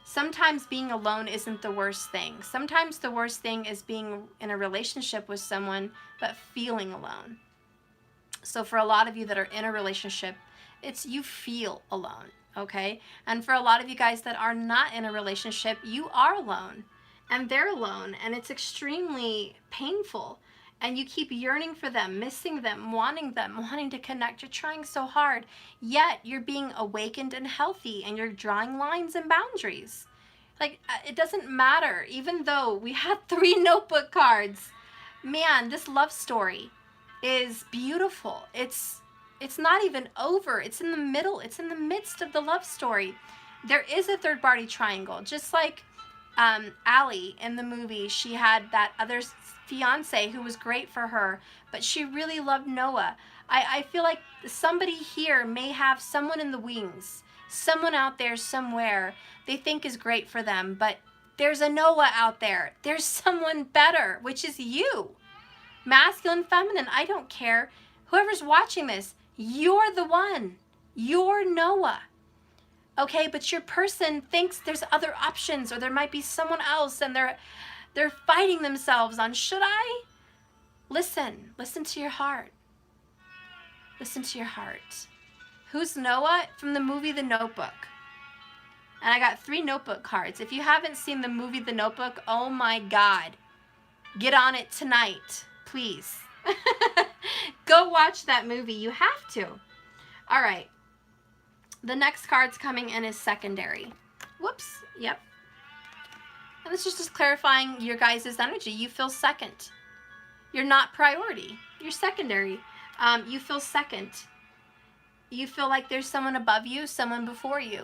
Sometimes being alone isn't the worst thing. Sometimes the worst thing is being in a relationship with someone, but feeling alone. So for a lot of you that are in a relationship, it's you feel alone, okay? And for a lot of you guys that are not in a relationship, you are alone. And they're alone, and it's extremely painful. And you keep yearning for them, missing them, wanting to connect. You're trying so hard, yet you're being awakened and healthy, and you're drawing lines and boundaries. Like, it doesn't matter, even though we had 3 notebook cards. Man, this love story is beautiful. It's not even over. It's in the middle. It's in the midst of the love story. There is a third party triangle, just like Allie in the movie. She had that other fiance who was great for her, but she really loved Noah. I feel like somebody here may have someone in the wings, someone out there somewhere they think is great for them, but there's a Noah out there. There's someone better, which is you. Masculine, feminine, I don't care. Whoever's watching this, you're the one. You're Noah. Okay, but your person thinks there's other options, or there might be someone else, and they're fighting themselves on, should I? Listen to your heart. Listen to your heart. Who's Noah? From the movie The Notebook. And I got 3 notebook cards. If you haven't seen the movie The Notebook, oh my God. Get on it tonight, please. Go watch that movie. You have to. All right. The next card's coming in is secondary. Whoops. Yep. And this is just clarifying your guys' energy. You feel second. You're not priority. You're secondary. You feel second. You feel like there's someone above you, someone before you.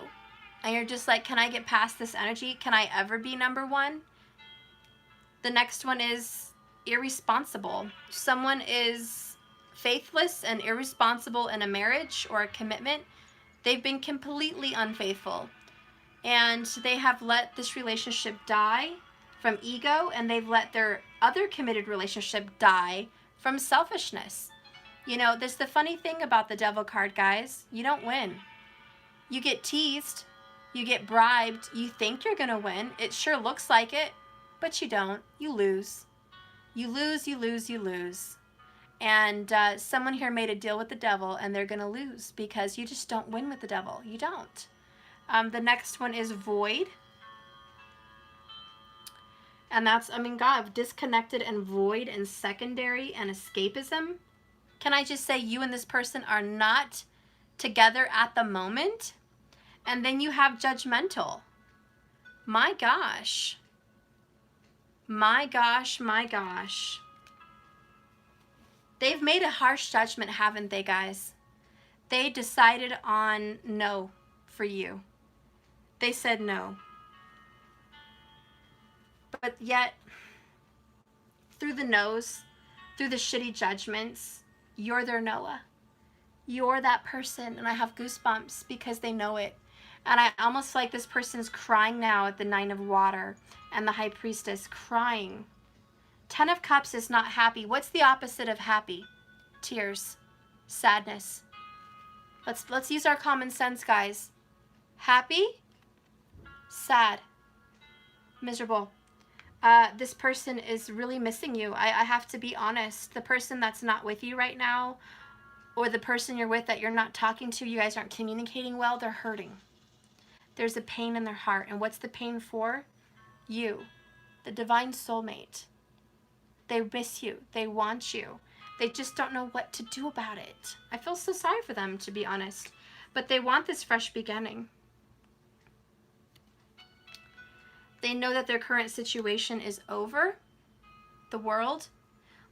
And you're just like, can I get past this energy? Can I ever be number one? The next one is irresponsible. Someone is faithless and irresponsible in a marriage or a commitment. They've been completely unfaithful. And they have let this relationship die from ego, and they've let their other committed relationship die from selfishness. You know, there's the funny thing about the devil card, guys. You don't win. You get teased. You get bribed. You think you're going to win. It sure looks like it, but you don't. You lose. You lose, you lose, you lose. And someone here made a deal with the devil, and they're going to lose because you just don't win with the devil. You don't. The next one is void. And that's, I mean, God, disconnected and void and secondary and escapism. Can I just say you and this person are not together at the moment? And then you have judgmental. My gosh. My gosh, my gosh. They've made a harsh judgment, haven't they, guys? They decided on no for you. They said no. But yet, through the no's, through the shitty judgments, you're their Noah. You're that person, and I have goosebumps because they know it. And I almost feel like this person's crying now at the 9 of water and the high priestess crying. 10 of cups is not happy. What's the opposite of happy? Tears, sadness. Let's use our common sense, guys. Happy, sad, miserable. This person is really missing you. I have to be honest. The person that's not with you right now, or the person you're with that you're not talking to, you guys aren't communicating well, they're hurting. There's a pain in their heart. And what's the pain for? You, the divine soulmate. They miss you. They want you. They just don't know what to do about it. I feel so sorry for them, to be honest. But they want this fresh beginning. They know that their current situation is over. The world.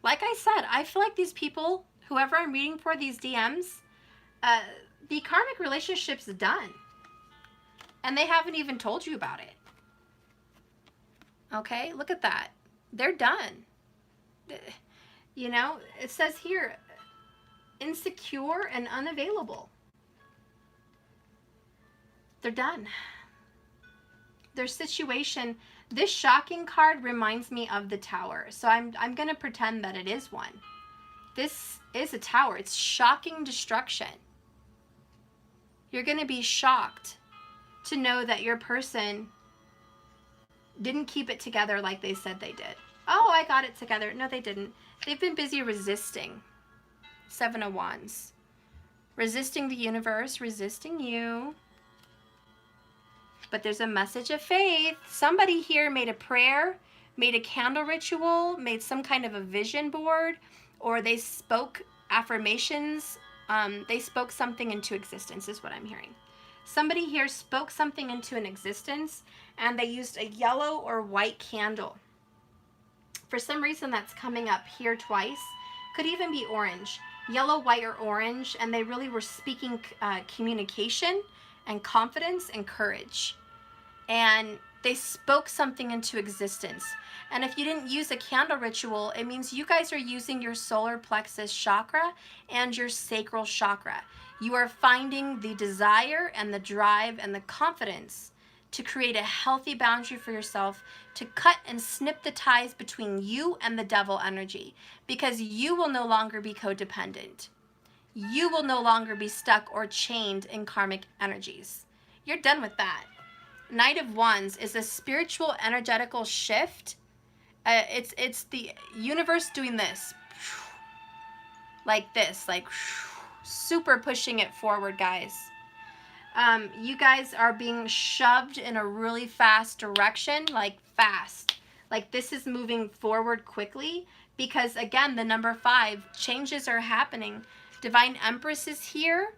Like I said, I feel like these people, whoever I'm reading for, these DMs, the karmic relationship's done. And they haven't even told you about it. Okay, look at that. They're done. You know, it says here, insecure and unavailable. They're done. Their situation, this shocking card reminds me of the tower. So I'm going to pretend that it is one. This is a tower. It's shocking destruction. You're going to be shocked to know that your person didn't keep it together like they said they did. Oh, I got it together. No, they didn't. They've been busy resisting. 7 of Wands. Resisting the universe, resisting you. But there's a message of faith. Somebody here made a prayer, made a candle ritual, made some kind of a vision board, or they spoke affirmations. They spoke something into existence is what I'm hearing. Somebody here spoke something into an existence, and they used a yellow or white candle. For some reason, that's coming up here twice. Could even be orange. Yellow, white, or orange, and they really were speaking communication and confidence and courage. And they spoke something into existence. And if you didn't use a candle ritual, it means you guys are using your solar plexus chakra and your sacral chakra. You are finding the desire and the drive and the confidence to create a healthy boundary for yourself, to cut and snip the ties between you and the devil energy, because you will no longer be codependent. You will no longer be stuck or chained in karmic energies. You're done with that. Knight of Wands is a spiritual energetical shift. It's the universe doing this. Like this, like super pushing it forward, guys. You guys are being shoved in a really fast direction, like fast. Like this is moving forward quickly because, again, the number 5, changes are happening. Divine Empress is here.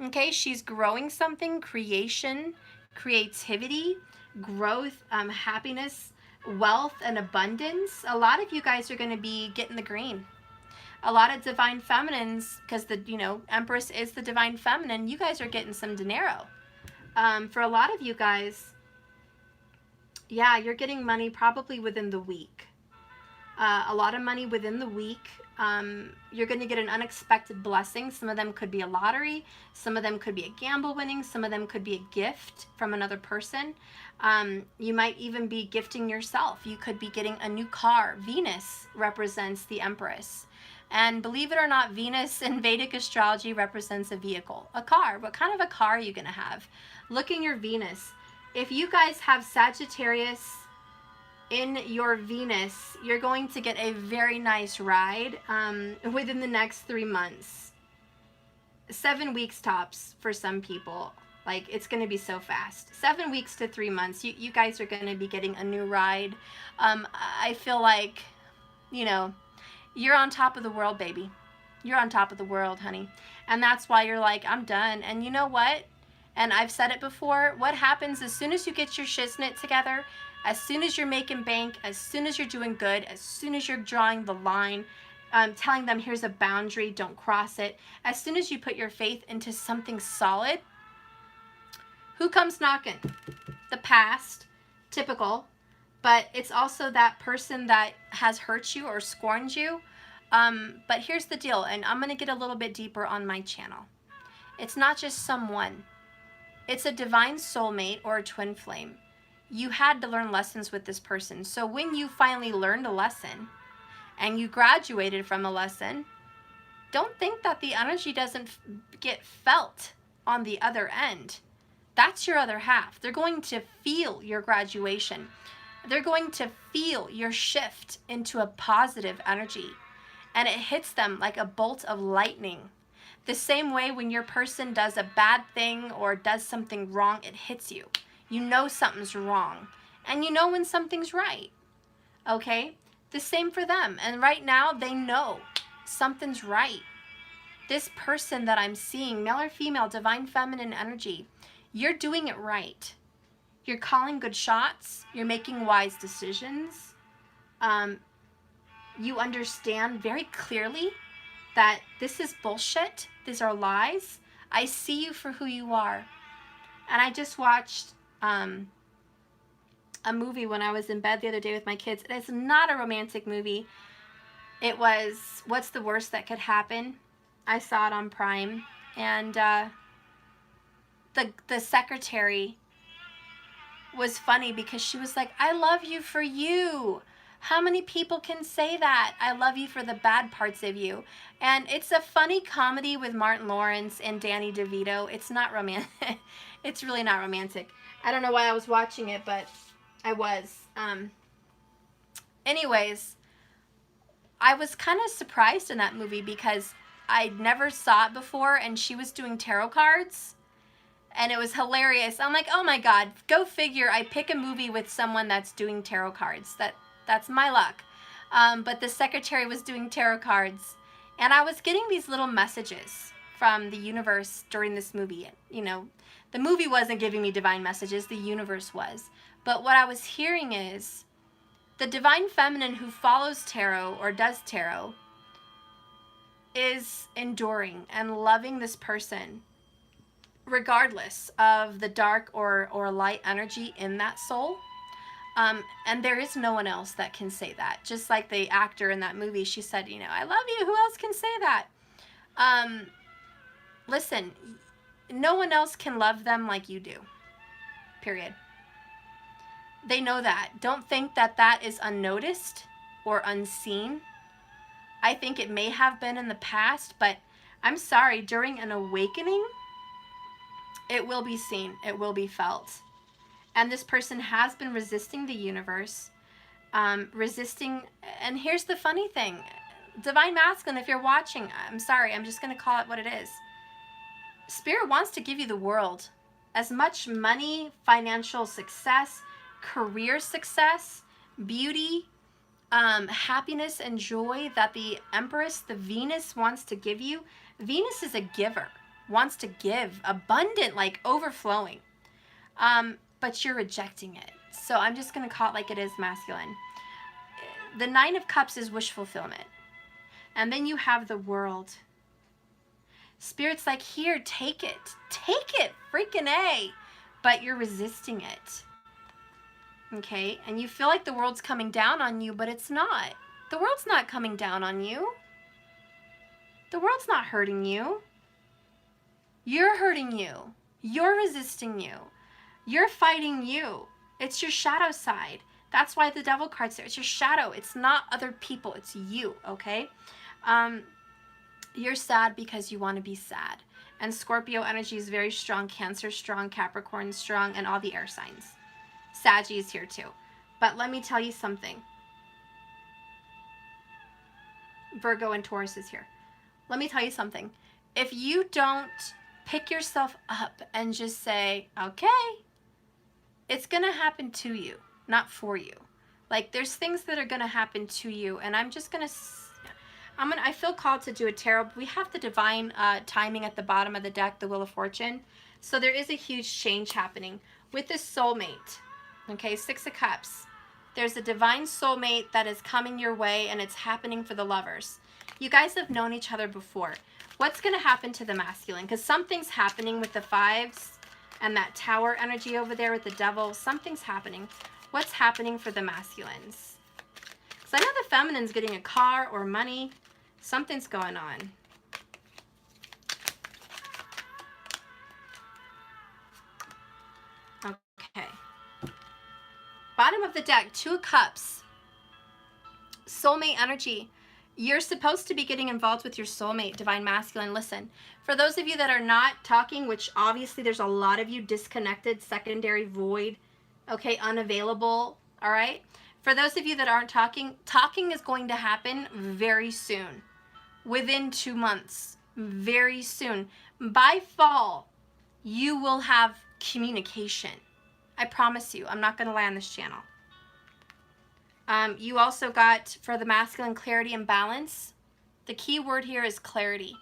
Okay, she's growing something, creation, creativity, growth, happiness, wealth, and abundance. A lot of you guys are going to be getting the green. A lot of divine feminines, because the, Empress is the divine feminine, you guys are getting some dinero. For a lot of you guys, yeah, you're getting money probably within the week. A lot of money within the week. You're going to get an unexpected blessing. Some of them could be a lottery. Some of them could be a gamble winning. Some of them could be a gift from another person. You might even be gifting yourself. You could be getting a new car. Venus represents the Empress. And believe it or not, Venus in Vedic astrology represents a vehicle, a car. What kind of a car are you going to have? Look in your Venus. If you guys have Sagittarius in your Venus, you're going to get a very nice ride within the next 3 months. 7 weeks tops for some people. Like, it's going to be so fast. 7 weeks to 3 months. You guys are going to be getting a new ride. I feel like, you're on top of the world, baby. You're on top of the world, honey. And that's why you're like, I'm done. And you know what? And I've said it before. What happens as soon as you get your shiznit together, as soon as you're making bank, as soon as you're doing good, as soon as you're drawing the line, telling them here's a boundary, don't cross it. As soon as you put your faith into something solid, who comes knocking? The past, typical. but it's also that person that has hurt you or scorned you. But here's the deal, and I'm going to get a little bit deeper on my channel. It's not just someone. It's a divine soulmate or a twin flame. You had to learn lessons with this person. So when you finally learned a lesson and you graduated from a lesson, don't think that the energy doesn't get felt on the other end. That's your other half. They're going to feel your graduation. They're going to feel your shift into a positive energy. And it hits them like a bolt of lightning. The same way when your person does a bad thing or does something wrong, it hits you. You know something's wrong. And you know when something's right. Okay? The same for them. And right now, they know something's right. This person that I'm seeing, male or female, divine feminine energy, you're doing it right. You're calling good shots. You're making wise decisions. You understand very clearly that this is bullshit. These are lies. I see you for who you are. And I just watched a movie when I was in bed the other day with my kids. It's not a romantic movie. It was What's the Worst That Could Happen. I saw it on Prime. And the secretary was funny because she was like, I love you for you. How many people can say that? I love you for the bad parts of you. And it's a funny comedy with Martin Lawrence and Danny DeVito. It's not romantic. It's really not romantic. I don't know why I was watching it, but I was. Anyways, I was kind of surprised in that movie because I never saw it before, and she was doing tarot cards. And it was hilarious. I'm like, oh my God, go figure. I pick a movie with someone that's doing tarot cards. That's my luck. But the secretary was doing tarot cards. And I was getting these little messages from the universe during this movie. You know, the movie wasn't giving me divine messages. The universe was. But what I was hearing is the divine feminine who follows tarot or does tarot is enduring and loving this person regardless of the dark or light energy in that soul. And there is no one else that can say that. Just like the actor in that movie, she said, you know, I love you. Who else can say that? Listen, no one else can love them like you do. Period. They know that. Don't think that that is unnoticed or unseen. I think it may have been in the past, but I'm sorry, during an awakening, it will be seen. It will be felt. And this person has been resisting the universe, resisting. And here's the funny thing. Divine Masculine, if you're watching, I'm sorry, I'm just going to call it what it is. Spirit wants to give you the world. As much money, financial success, career success, beauty, happiness and joy that the Empress, the Venus, wants to give you. Venus is a giver. Wants to give, abundant, like overflowing, but you're rejecting it. So I'm just going to call it like it is, masculine. The Nine of Cups is wish fulfillment. And then you have the world. Spirit's like, here, take it. Take it, freaking A. But you're resisting it. Okay? And you feel like the world's coming down on you, but it's not. The world's not coming down on you. The world's not hurting you. You're hurting you. You're resisting you. You're fighting you. It's your shadow side. That's why the devil card's there. It's your shadow. It's not other people. It's you, okay? You're sad because you want to be sad. And Scorpio energy is very strong. Cancer strong. Capricorn strong. And all the air signs. Saggy is here too. But let me tell you something. Virgo and Taurus is here. Let me tell you something. If you don't pick yourself up and just say, okay, it's going to happen to you, not for you. Like, there's things that are going to happen to you, and I'm just going to, I feel called to do a tarot. We have the divine timing at the bottom of the deck, the Wheel of Fortune. So there is a huge change happening with this soulmate. Okay, Six of Cups. There's a divine soulmate that is coming your way, and it's happening for the lovers. You guys have known each other before. What's going to happen to the masculine? Because something's happening with the fives and that tower energy over there with the devil. Something's happening. What's happening for the masculines? Because I know the feminine's getting a car or money. Something's going on. Okay. Bottom of the deck, 2 of Cups. Soulmate energy. You're supposed to be getting involved with your soulmate, divine masculine. Listen, for those of you that are not talking, which obviously there's a lot of you disconnected, secondary, void, okay, unavailable, all right? For those of you that aren't talking, talking is going to happen very soon, within 2 months, very soon. By fall, you will have communication. I promise you, I'm not going to lie on this channel. You also got, for the masculine, clarity and balance. The key word here is clarity.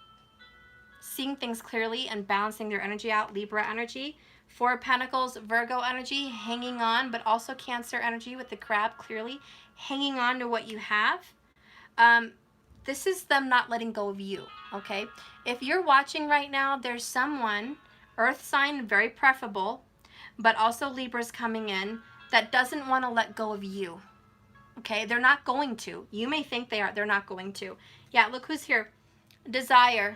Seeing things clearly and balancing their energy out, Libra energy. 4 of Pentacles, Virgo energy, hanging on, but also Cancer energy with the crab, clearly hanging on to what you have. This is them not letting go of you, okay? If you're watching right now, there's someone, earth sign, very preferable, but also Libra's coming in, that doesn't want to let go of you. Okay, they're not going to. You may think they are. They're not going to. Yeah, look who's here. Desire.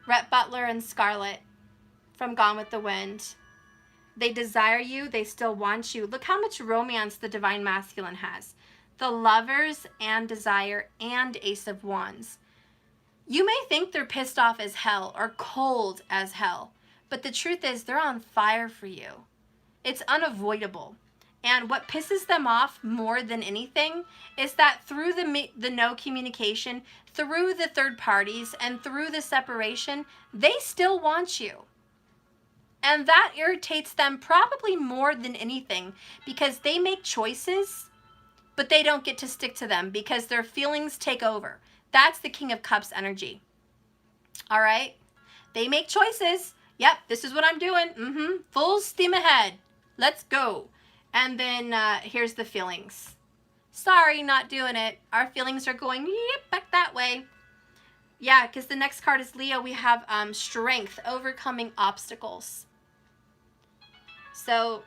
Rhett Butler and Scarlett from Gone with the Wind. They desire you. They still want you. Look how much romance the divine masculine has. The Lovers and Desire and Ace of Wands. You may think they're pissed off as hell or cold as hell, but the truth is they're on fire for you. It's unavoidable. And what pisses them off more than anything is that through the no communication, through the third parties, and through the separation, they still want you. And that irritates them probably more than anything because they make choices, but they don't get to stick to them because their feelings take over. That's the King of Cups energy. All right? They make choices. Yep, this is what I'm doing. Full steam ahead. Let's go. And then here's the feelings. Sorry, not doing it. Our feelings are going, yep, back that way. Yeah, because the next card is Leo. We have strength, overcoming obstacles. So,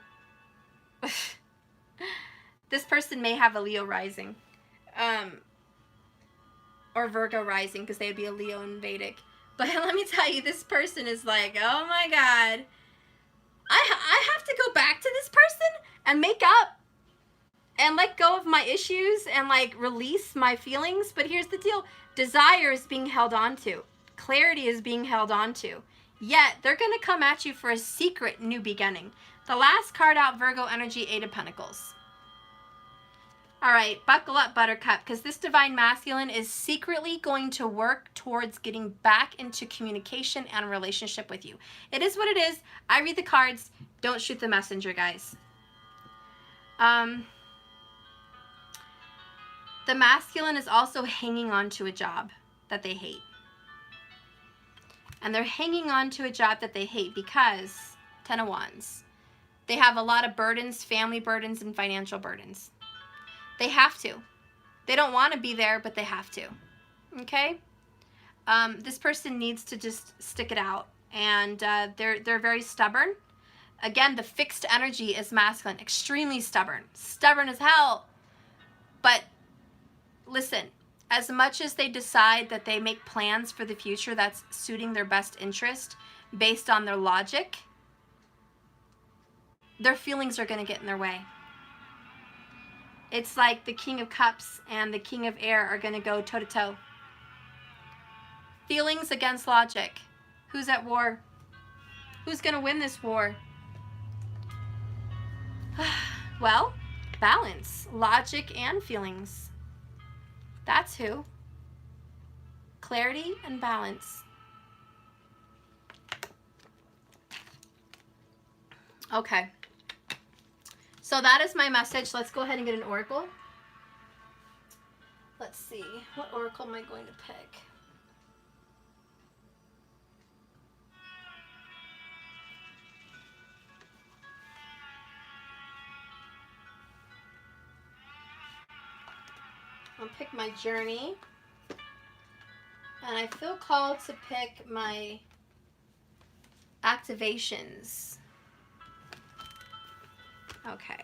this person may have a Leo rising. Or Virgo rising, because they would be a Leo in Vedic. But let me tell you, this person is like, oh my God. I have to go back to this person and make up and let go of my issues and like release my feelings. But here's the deal. Desire is being held on to. Clarity is being held on to. Yet they're going to come at you for a secret new beginning. The last card out, Virgo energy, 8 of Pentacles. All right, buckle up, Buttercup, because this divine masculine is secretly going to work towards getting back into communication and relationship with you. It is what it is. I read the cards. Don't shoot the messenger, guys. The masculine is also hanging on to a job that they hate. And they're hanging on to a job that they hate because, 10 of Wands, they have a lot of burdens, family burdens, and financial burdens. They have to. They don't want to be there, but they have to. Okay? This person needs to just stick it out. And they're very stubborn. Again, the fixed energy is masculine. Extremely stubborn. Stubborn as hell. But listen, as much as they decide that they make plans for the future that's suiting their best interest based on their logic, their feelings are going to get in their way. It's like the King of Cups and the King of Air are going to go toe-to-toe. Feelings against logic. Who's at war? Who's going to win this war? Well, balance. Logic and feelings. That's who. Clarity and balance. Okay. So that is my message. Let's go ahead and get an oracle. Let's see. What oracle am I going to pick? I'll pick my journey. And I feel called to pick my activations. Okay.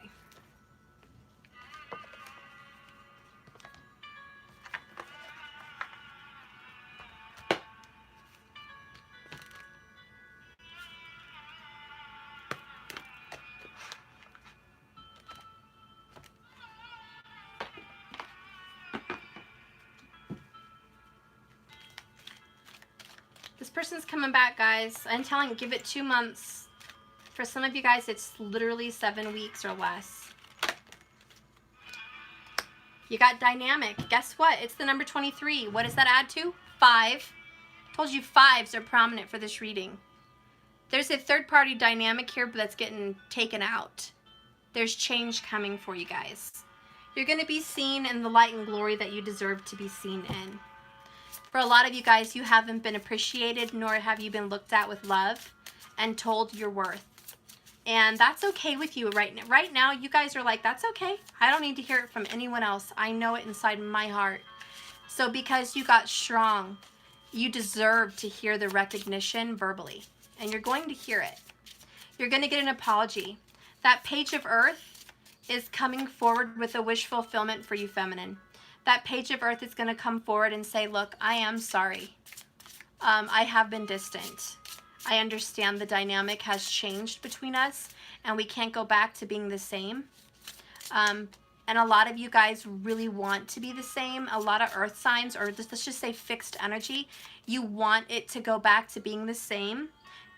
person's coming back, guys. I'm telling you, give it 2 months. For some of you guys, it's literally 7 weeks or less. You got dynamic. Guess what? It's the number 23. What does that add to? 5. Told you 5s are prominent for this reading. There's a third-party dynamic here, but that's getting taken out. There's change coming for you guys. You're going to be seen in the light and glory that you deserve to be seen in. For a lot of you guys, you haven't been appreciated, nor have you been looked at with love and told your worth. And that's okay with you right now. Right now, you guys are like, that's okay. I don't need to hear it from anyone else. I know it inside my heart. So because you got strong, you deserve to hear the recognition verbally. And you're going to hear it. You're going to get an apology. That page of earth is coming forward with a wish fulfillment for you, feminine. That page of earth is going to come forward and say, look, I am sorry. I have been distant. I understand the dynamic has changed between us and we can't go back to being the same. And a lot of you guys really want to be the same. A lot of earth signs, or let's just say fixed energy, you want it to go back to being the same,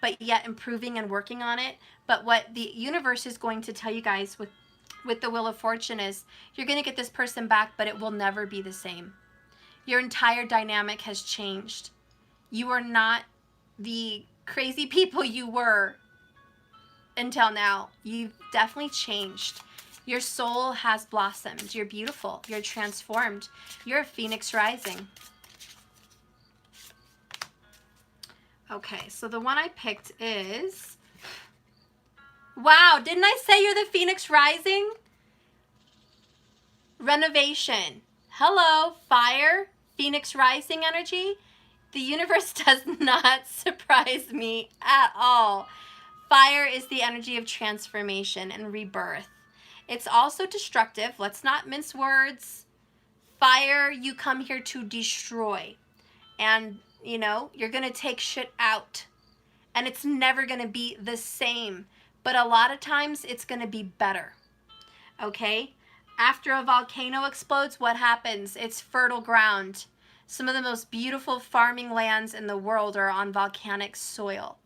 but yet improving and working on it. But what the universe is going to tell you guys with the Wheel of Fortune is you're going to get this person back, but it will never be the same. Your entire dynamic has changed. You are not the crazy people you were until now. You've definitely changed. Your soul has blossomed. You're beautiful. You're transformed. You're a phoenix rising. Okay, so the one I picked is... Wow, didn't I say you're the Phoenix rising? Renovation. Hello, fire, Phoenix rising energy. The universe does not surprise me at all. Fire is the energy of transformation and rebirth. It's also destructive. Let's not mince words. Fire, you come here to destroy. And, you know, you're going to take shit out. And it's never going to be the same. But a lot of times it's going to be better. Okay? After a volcano explodes, what happens? It's fertile ground. Some of the most beautiful farming lands in the world are on volcanic soil.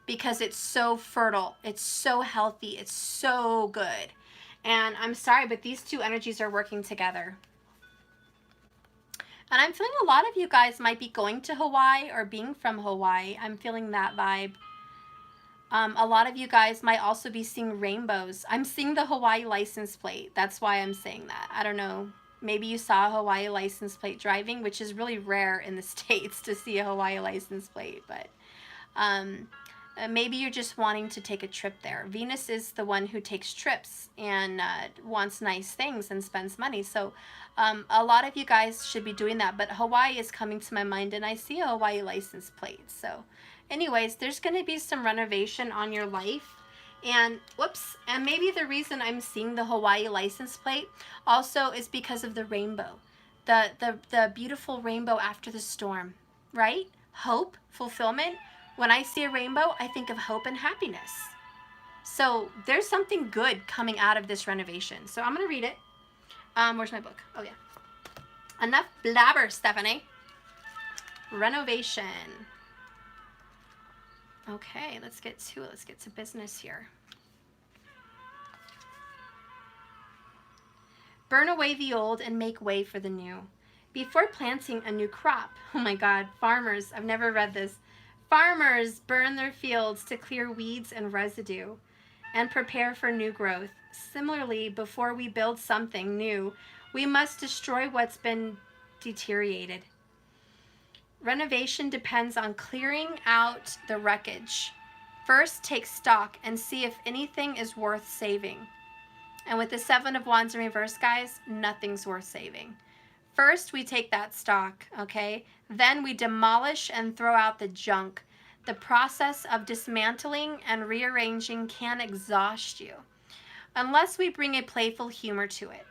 Because it's so fertile. It's so healthy. It's so good. And I'm sorry, but these two energies are working together. And I'm feeling a lot of you guys might be going to Hawaii or being from Hawaii. I'm feeling that vibe. A lot of you guys might also be seeing rainbows. I'm seeing the Hawaii license plate. That's why I'm saying that. I don't know. Maybe you saw a Hawaii license plate driving, which is really rare in the States to see a Hawaii license plate. But maybe you're just wanting to take a trip there. Venus is the one who takes trips and wants nice things and spends money. So a lot of you guys should be doing that. But Hawaii is coming to my mind, and I see a Hawaii license plate. So anyways, there's going to be some renovation on your life. And whoops, and maybe the reason I'm seeing the Hawaii license plate also is because of the rainbow. The beautiful rainbow after the storm, right? Hope, fulfillment. When I see a rainbow, I think of hope and happiness. So there's something good coming out of this renovation. So I'm going to read it. Where's my book? Oh, yeah. Enough blabber, Stephanie. Renovation. Okay, let's get to it. Let's get to business here. Burn away the old and make way for the new. Before planting a new crop, oh my God, farmers, I've never read this. Farmers burn their fields to clear weeds and residue and prepare for new growth. Similarly, before we build something new, we must destroy what's been deteriorated. Renovation depends on clearing out the wreckage. First, take stock and see if anything is worth saving. And with the 7 of Wands in reverse, guys, nothing's worth saving. First, we take that stock, okay? Then we demolish and throw out the junk. The process of dismantling and rearranging can exhaust you, unless we bring a playful humor to it.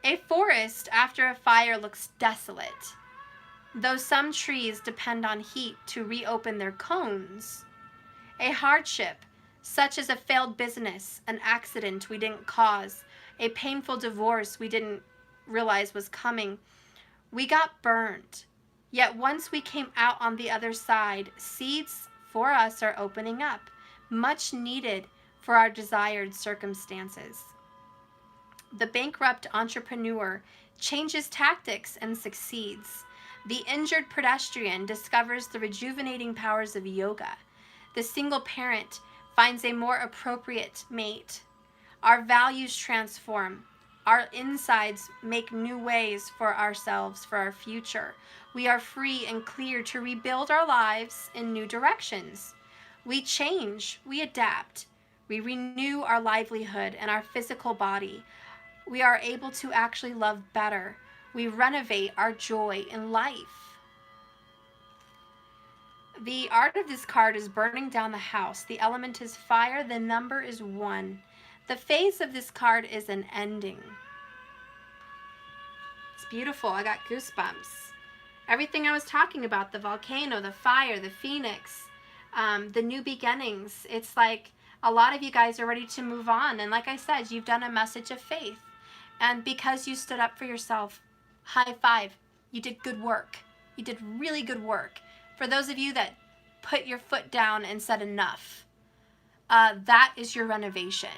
A forest after a fire looks desolate. Though some trees depend on heat to reopen their cones. A hardship, such as a failed business, an accident we didn't cause, a painful divorce we didn't realize was coming. We got burned. Yet once we came out on the other side, seeds for us are opening up, much needed for our desired circumstances. The bankrupt entrepreneur changes tactics and succeeds. The injured pedestrian discovers the rejuvenating powers of yoga. The single parent finds a more appropriate mate. Our values transform. Our insides make new ways for ourselves, for our future. We are free and clear to rebuild our lives in new directions. We change, we adapt, we renew our livelihood and our physical body. We are able to actually love better. We renovate our joy in life. The art of this card is burning down the house. The element is fire. The number is 1. The phase of this card is an ending. It's beautiful. I got goosebumps. Everything I was talking about, the volcano, the fire, the phoenix, the new beginnings. It's like a lot of you guys are ready to move on. And like I said, you've done a message of faith. And because you stood up for yourself, high five. You did good work. You did really good work. For those of you that put your foot down and said enough, that is your renovation.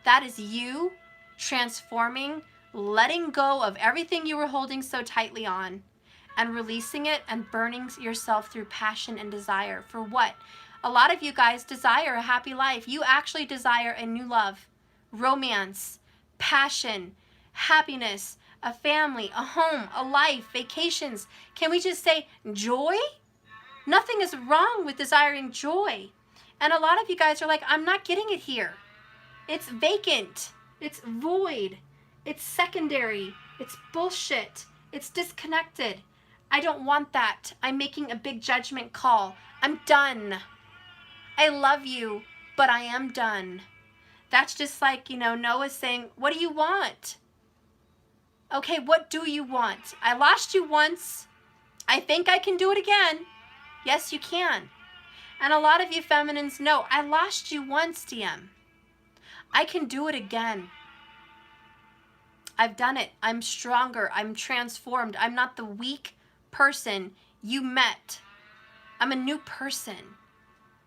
That is you transforming, letting go of everything you were holding so tightly on and releasing it and burning yourself through passion and desire. For what? A lot of you guys desire a happy life. You actually desire a new love, romance, passion, happiness, a family, a home, a life, vacations. Can we just say joy? Nothing is wrong with desiring joy. And a lot of you guys are like, I'm not getting it here. It's vacant. It's void. It's secondary. It's bullshit. It's disconnected. I don't want that. I'm making a big judgment call. I'm done. I love you, but I am done. That's just like, Noah saying, what do you want? Okay, what do you want? I lost you once. I think I can do it again. Yes, you can. And a lot of you feminines know, I lost you once, DM. I can do it again. I've done it. I'm stronger. I'm transformed. I'm not the weak person you met. I'm a new person.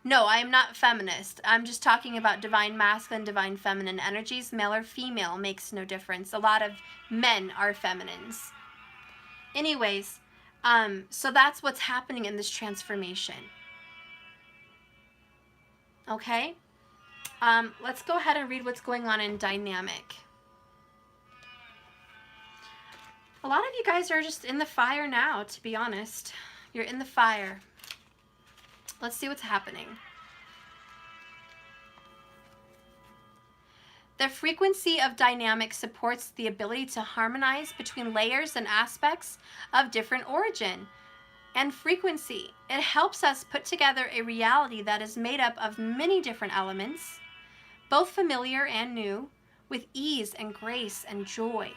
No, I am not feminist. I'm just talking about divine masculine, divine feminine energies. Male or female makes no difference. A lot of men are feminines. Anyways, so that's what's happening in this transformation. Okay? Let's go ahead and read what's going on in dynamic. A lot of you guys are just in the fire now, to be honest. You're in the fire. Let's see what's happening. The frequency of dynamic supports the ability to harmonize between layers and aspects of different origin and frequency. It helps us put together a reality that is made up of many different elements, both familiar and new, with ease and grace and joy.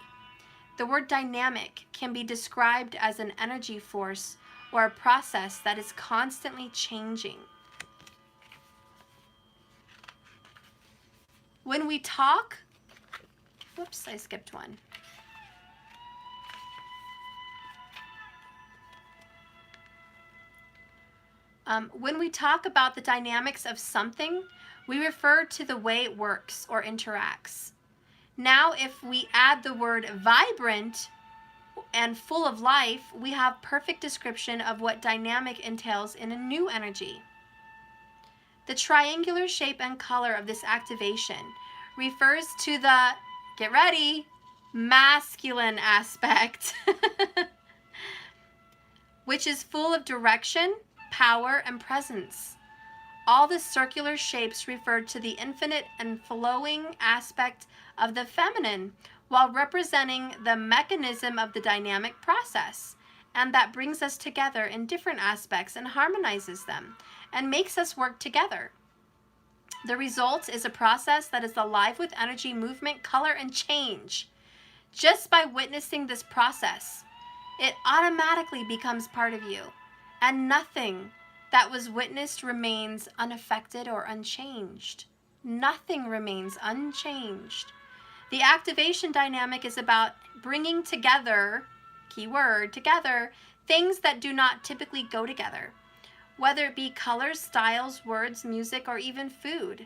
The word dynamic can be described as an energy force or a process that is constantly changing. When we talk, whoops, I skipped one. When we talk about the dynamics of something, we refer to the way it works or interacts. Now, if we add the word vibrant and full of life, we have perfect description of what dynamic entails in a new energy. The triangular shape and color of this activation refers to the, get ready, masculine aspect, which is full of direction, power, and presence. All the circular shapes refer to the infinite and flowing aspect of the feminine, while representing the mechanism of the dynamic process, and that brings us together in different aspects and harmonizes them and makes us work together. The result is a process that is alive with energy, movement, color, and change. Just by witnessing this process, it automatically becomes part of you, and nothing that was witnessed remains unaffected or unchanged. Nothing remains unchanged. The activation dynamic is about bringing together, keyword, together, things that do not typically go together, whether it be colors, styles, words, music, or even food.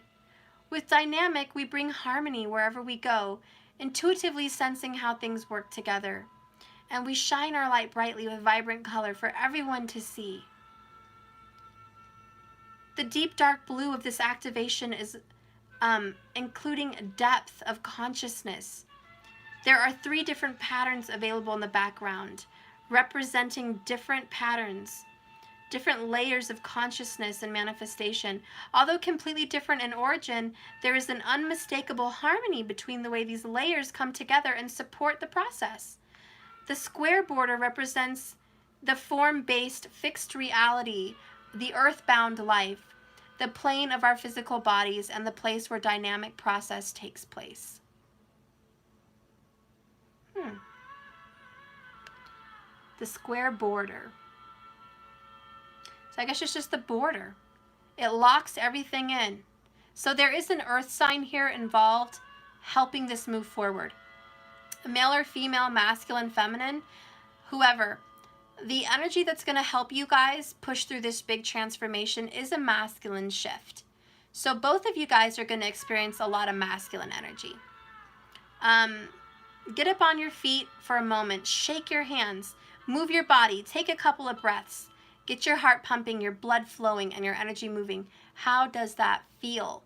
With dynamic, we bring harmony wherever we go, intuitively sensing how things work together. And we shine our light brightly with vibrant color for everyone to see. The deep dark blue of this activation is including depth of consciousness. There are 3 different patterns available in the background, representing different patterns, different layers of consciousness and manifestation. Although completely different in origin, there is an unmistakable harmony between the way these layers come together and support the process. The square border represents the form-based fixed reality, the earthbound life, the plane of our physical bodies, and the place where dynamic process takes place. The square border. So I guess it's just the border. It locks everything in. So there is an earth sign here involved helping this move forward. A male or female, masculine, feminine, whoever. The energy that's going to help you guys push through this big transformation is a masculine shift. So both of you guys are going to experience a lot of masculine energy. Get up on your feet for a moment. Shake your hands. Move your body. Take a couple of breaths. Get your heart pumping, your blood flowing, and your energy moving. How does that feel?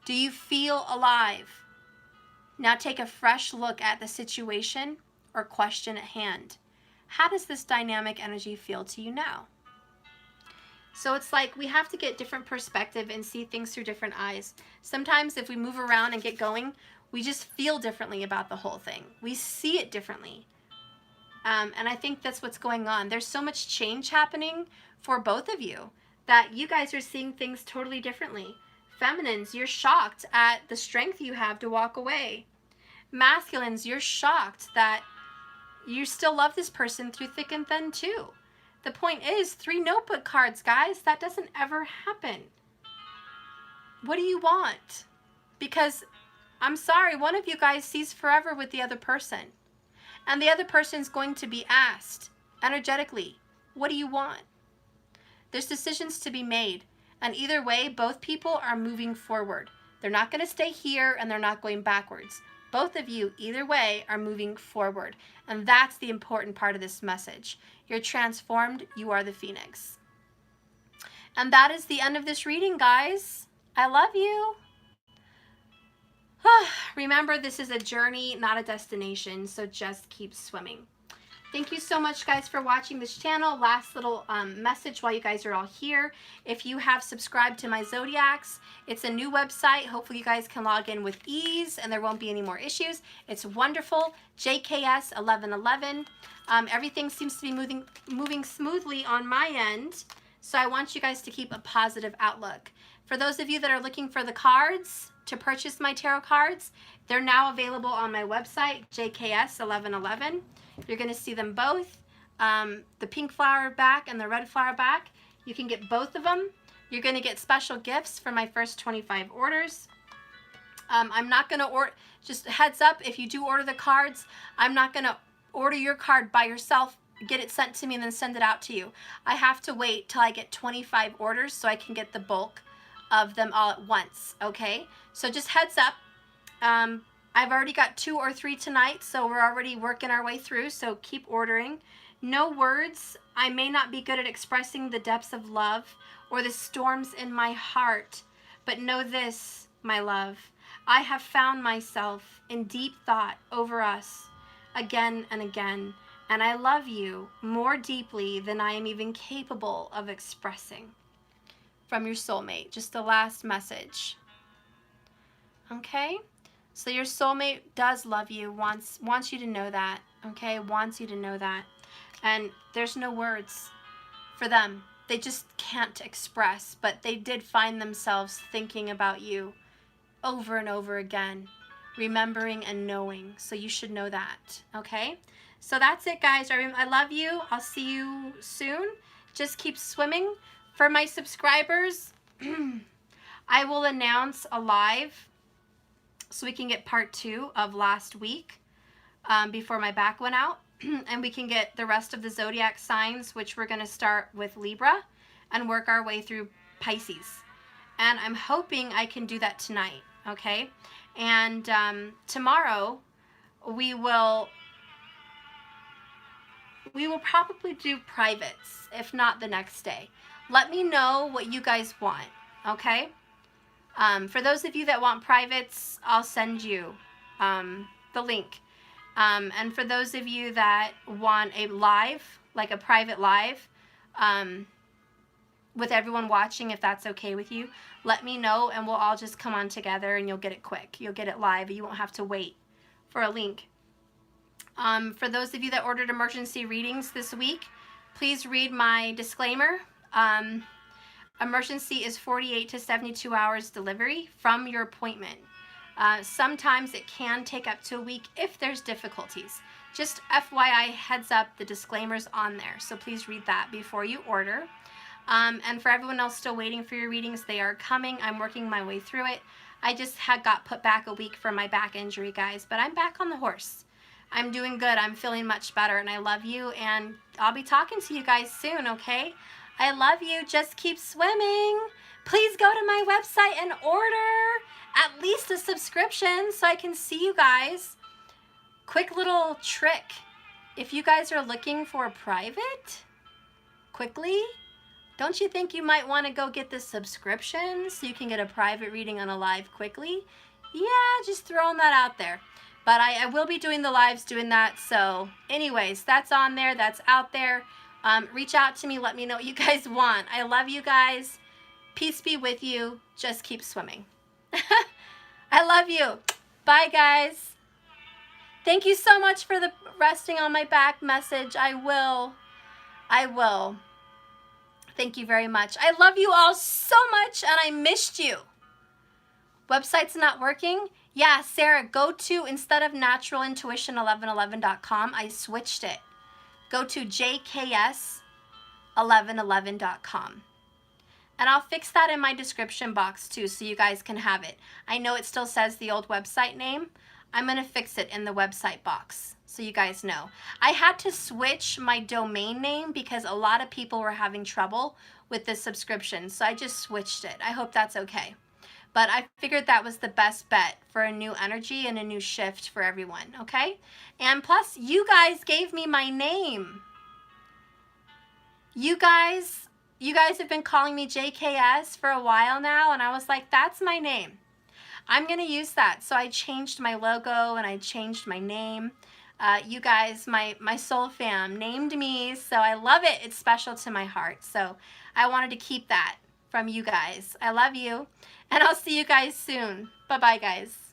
Do you feel alive? Now take a fresh look at the situation or question at hand. How does this dynamic energy feel to you now? So it's like we have to get different perspective and see things through different eyes. Sometimes if we move around and get going, we just feel differently about the whole thing. We see it differently. And I think that's what's going on. There's so much change happening for both of you that you guys are seeing things totally differently. Feminines, you're shocked at the strength you have to walk away. Masculines, you're shocked that you still love this person through thick and thin too. The point is 3 notebook cards, guys. That doesn't ever happen. What do you want? Because I'm sorry, one of you guys sees forever with the other person. And the other person's going to be asked energetically, what do you want? There's decisions to be made. And either way, both people are moving forward. They're not going to stay here and they're not going backwards. Both of you, either way, are moving forward. And that's the important part of this message. You're transformed. You are the Phoenix. And that is the end of this reading, guys. I love you. Remember, this is a journey, not a destination, so just keep swimming. Thank you so much, guys, for watching this channel. Last little message while you guys are all here. If you have subscribed to my Zodiacs, it's a new website. Hopefully you guys can log in with ease and there won't be any more issues. It's wonderful. JKS 1111. Everything seems to be moving smoothly on my end, so I want you guys to keep a positive outlook. For those of you that are looking for the cards to purchase my tarot cards, they're now available on my website, JKS 1111. You're going to see them both, the pink flower back and the red flower back. You can get both of them. You're going to get special gifts for my first 25 orders. I'm not going to order, just heads up, if you do order the cards, I'm not going to order your card by yourself, get it sent to me, and then send it out to you. I have to wait till I get 25 orders so I can get the bulk of them all at once, okay? So just heads up. I've already got 2 or 3 tonight, so we're already working our way through, so keep ordering. No words. I may not be good at expressing the depths of love or the storms in my heart, but know this, my love. I have found myself in deep thought over us again and again, and I love you more deeply than I am even capable of expressing. From your soulmate, just the last message. Okay? So your soulmate does love you, wants you to know that, okay? Wants you to know that. And there's no words for them. They just can't express, but they did find themselves thinking about you over and over again, remembering and knowing. So you should know that, okay? So that's it, guys. I love you. I'll see you soon. Just keep swimming. For my subscribers, I will announce a live so we can get part 2 of last week before my back went out. and we can get the rest of the zodiac signs, which we're going to start with Libra and work our way through Pisces. And I'm hoping I can do that tonight, okay? And tomorrow we will probably do privates, if not the next day. Let me know what you guys want, okay? For those of you that want privates, I'll send you the link. And for those of you that want a live, like a private live, with everyone watching, if that's okay with you, let me know and we'll all just come on together and you'll get it quick. You'll get it live. You won't have to wait for a link. For those of you that ordered emergency readings this week, please read my disclaimer. Emergency is 48 to 72 hours delivery from your appointment. Sometimes it can take up to a week if there's difficulties. Just FYI, heads up, the disclaimer's on there, so please read that before you order. And for everyone else still waiting for your readings, they are coming. I'm working my way through it. I just got put back a week for my back injury, guys, but I'm back on the horse. I'm doing good. I'm feeling much better, and I love you, and I'll be talking to you guys soon, okay? I love you. Just keep swimming. Please go to my website and order at least a subscription so I can see you guys. Quick little trick. If you guys are looking for a private quickly, don't you think you might want to go get the subscription so you can get a private reading on a live quickly? Yeah, just throwing that out there. But I will be doing the lives doing that. So anyways, that's on there. That's out there. Reach out to me. Let me know what you guys want. I love you guys. Peace be with you. Just keep swimming. I love you. Bye, guys. Thank you so much for the resting on my back message. I will. Thank you very much. I love you all so much, and I missed you. Website's not working? Yeah, Sarah, go to, instead of naturalintuition1111.com, I switched it. Go to jks1111.com. And I'll fix that in my description box too, so you guys can have it. I know it still says the old website name. I'm going to fix it in the website box so you guys know. I had to switch my domain name because a lot of people were having trouble with the subscription, so I just switched it. I hope that's okay. But I figured that was the best bet for a new energy and a new shift for everyone, okay? And plus, you guys gave me my name. You guys have been calling me JKS for a while now, and I was like, that's my name. I'm going to use that. So I changed my logo and I changed my name. You guys, my soul fam, named me, so I love it. It's special to my heart. So I wanted to keep that from you guys. I love you, and I'll see you guys soon. Bye-bye, guys.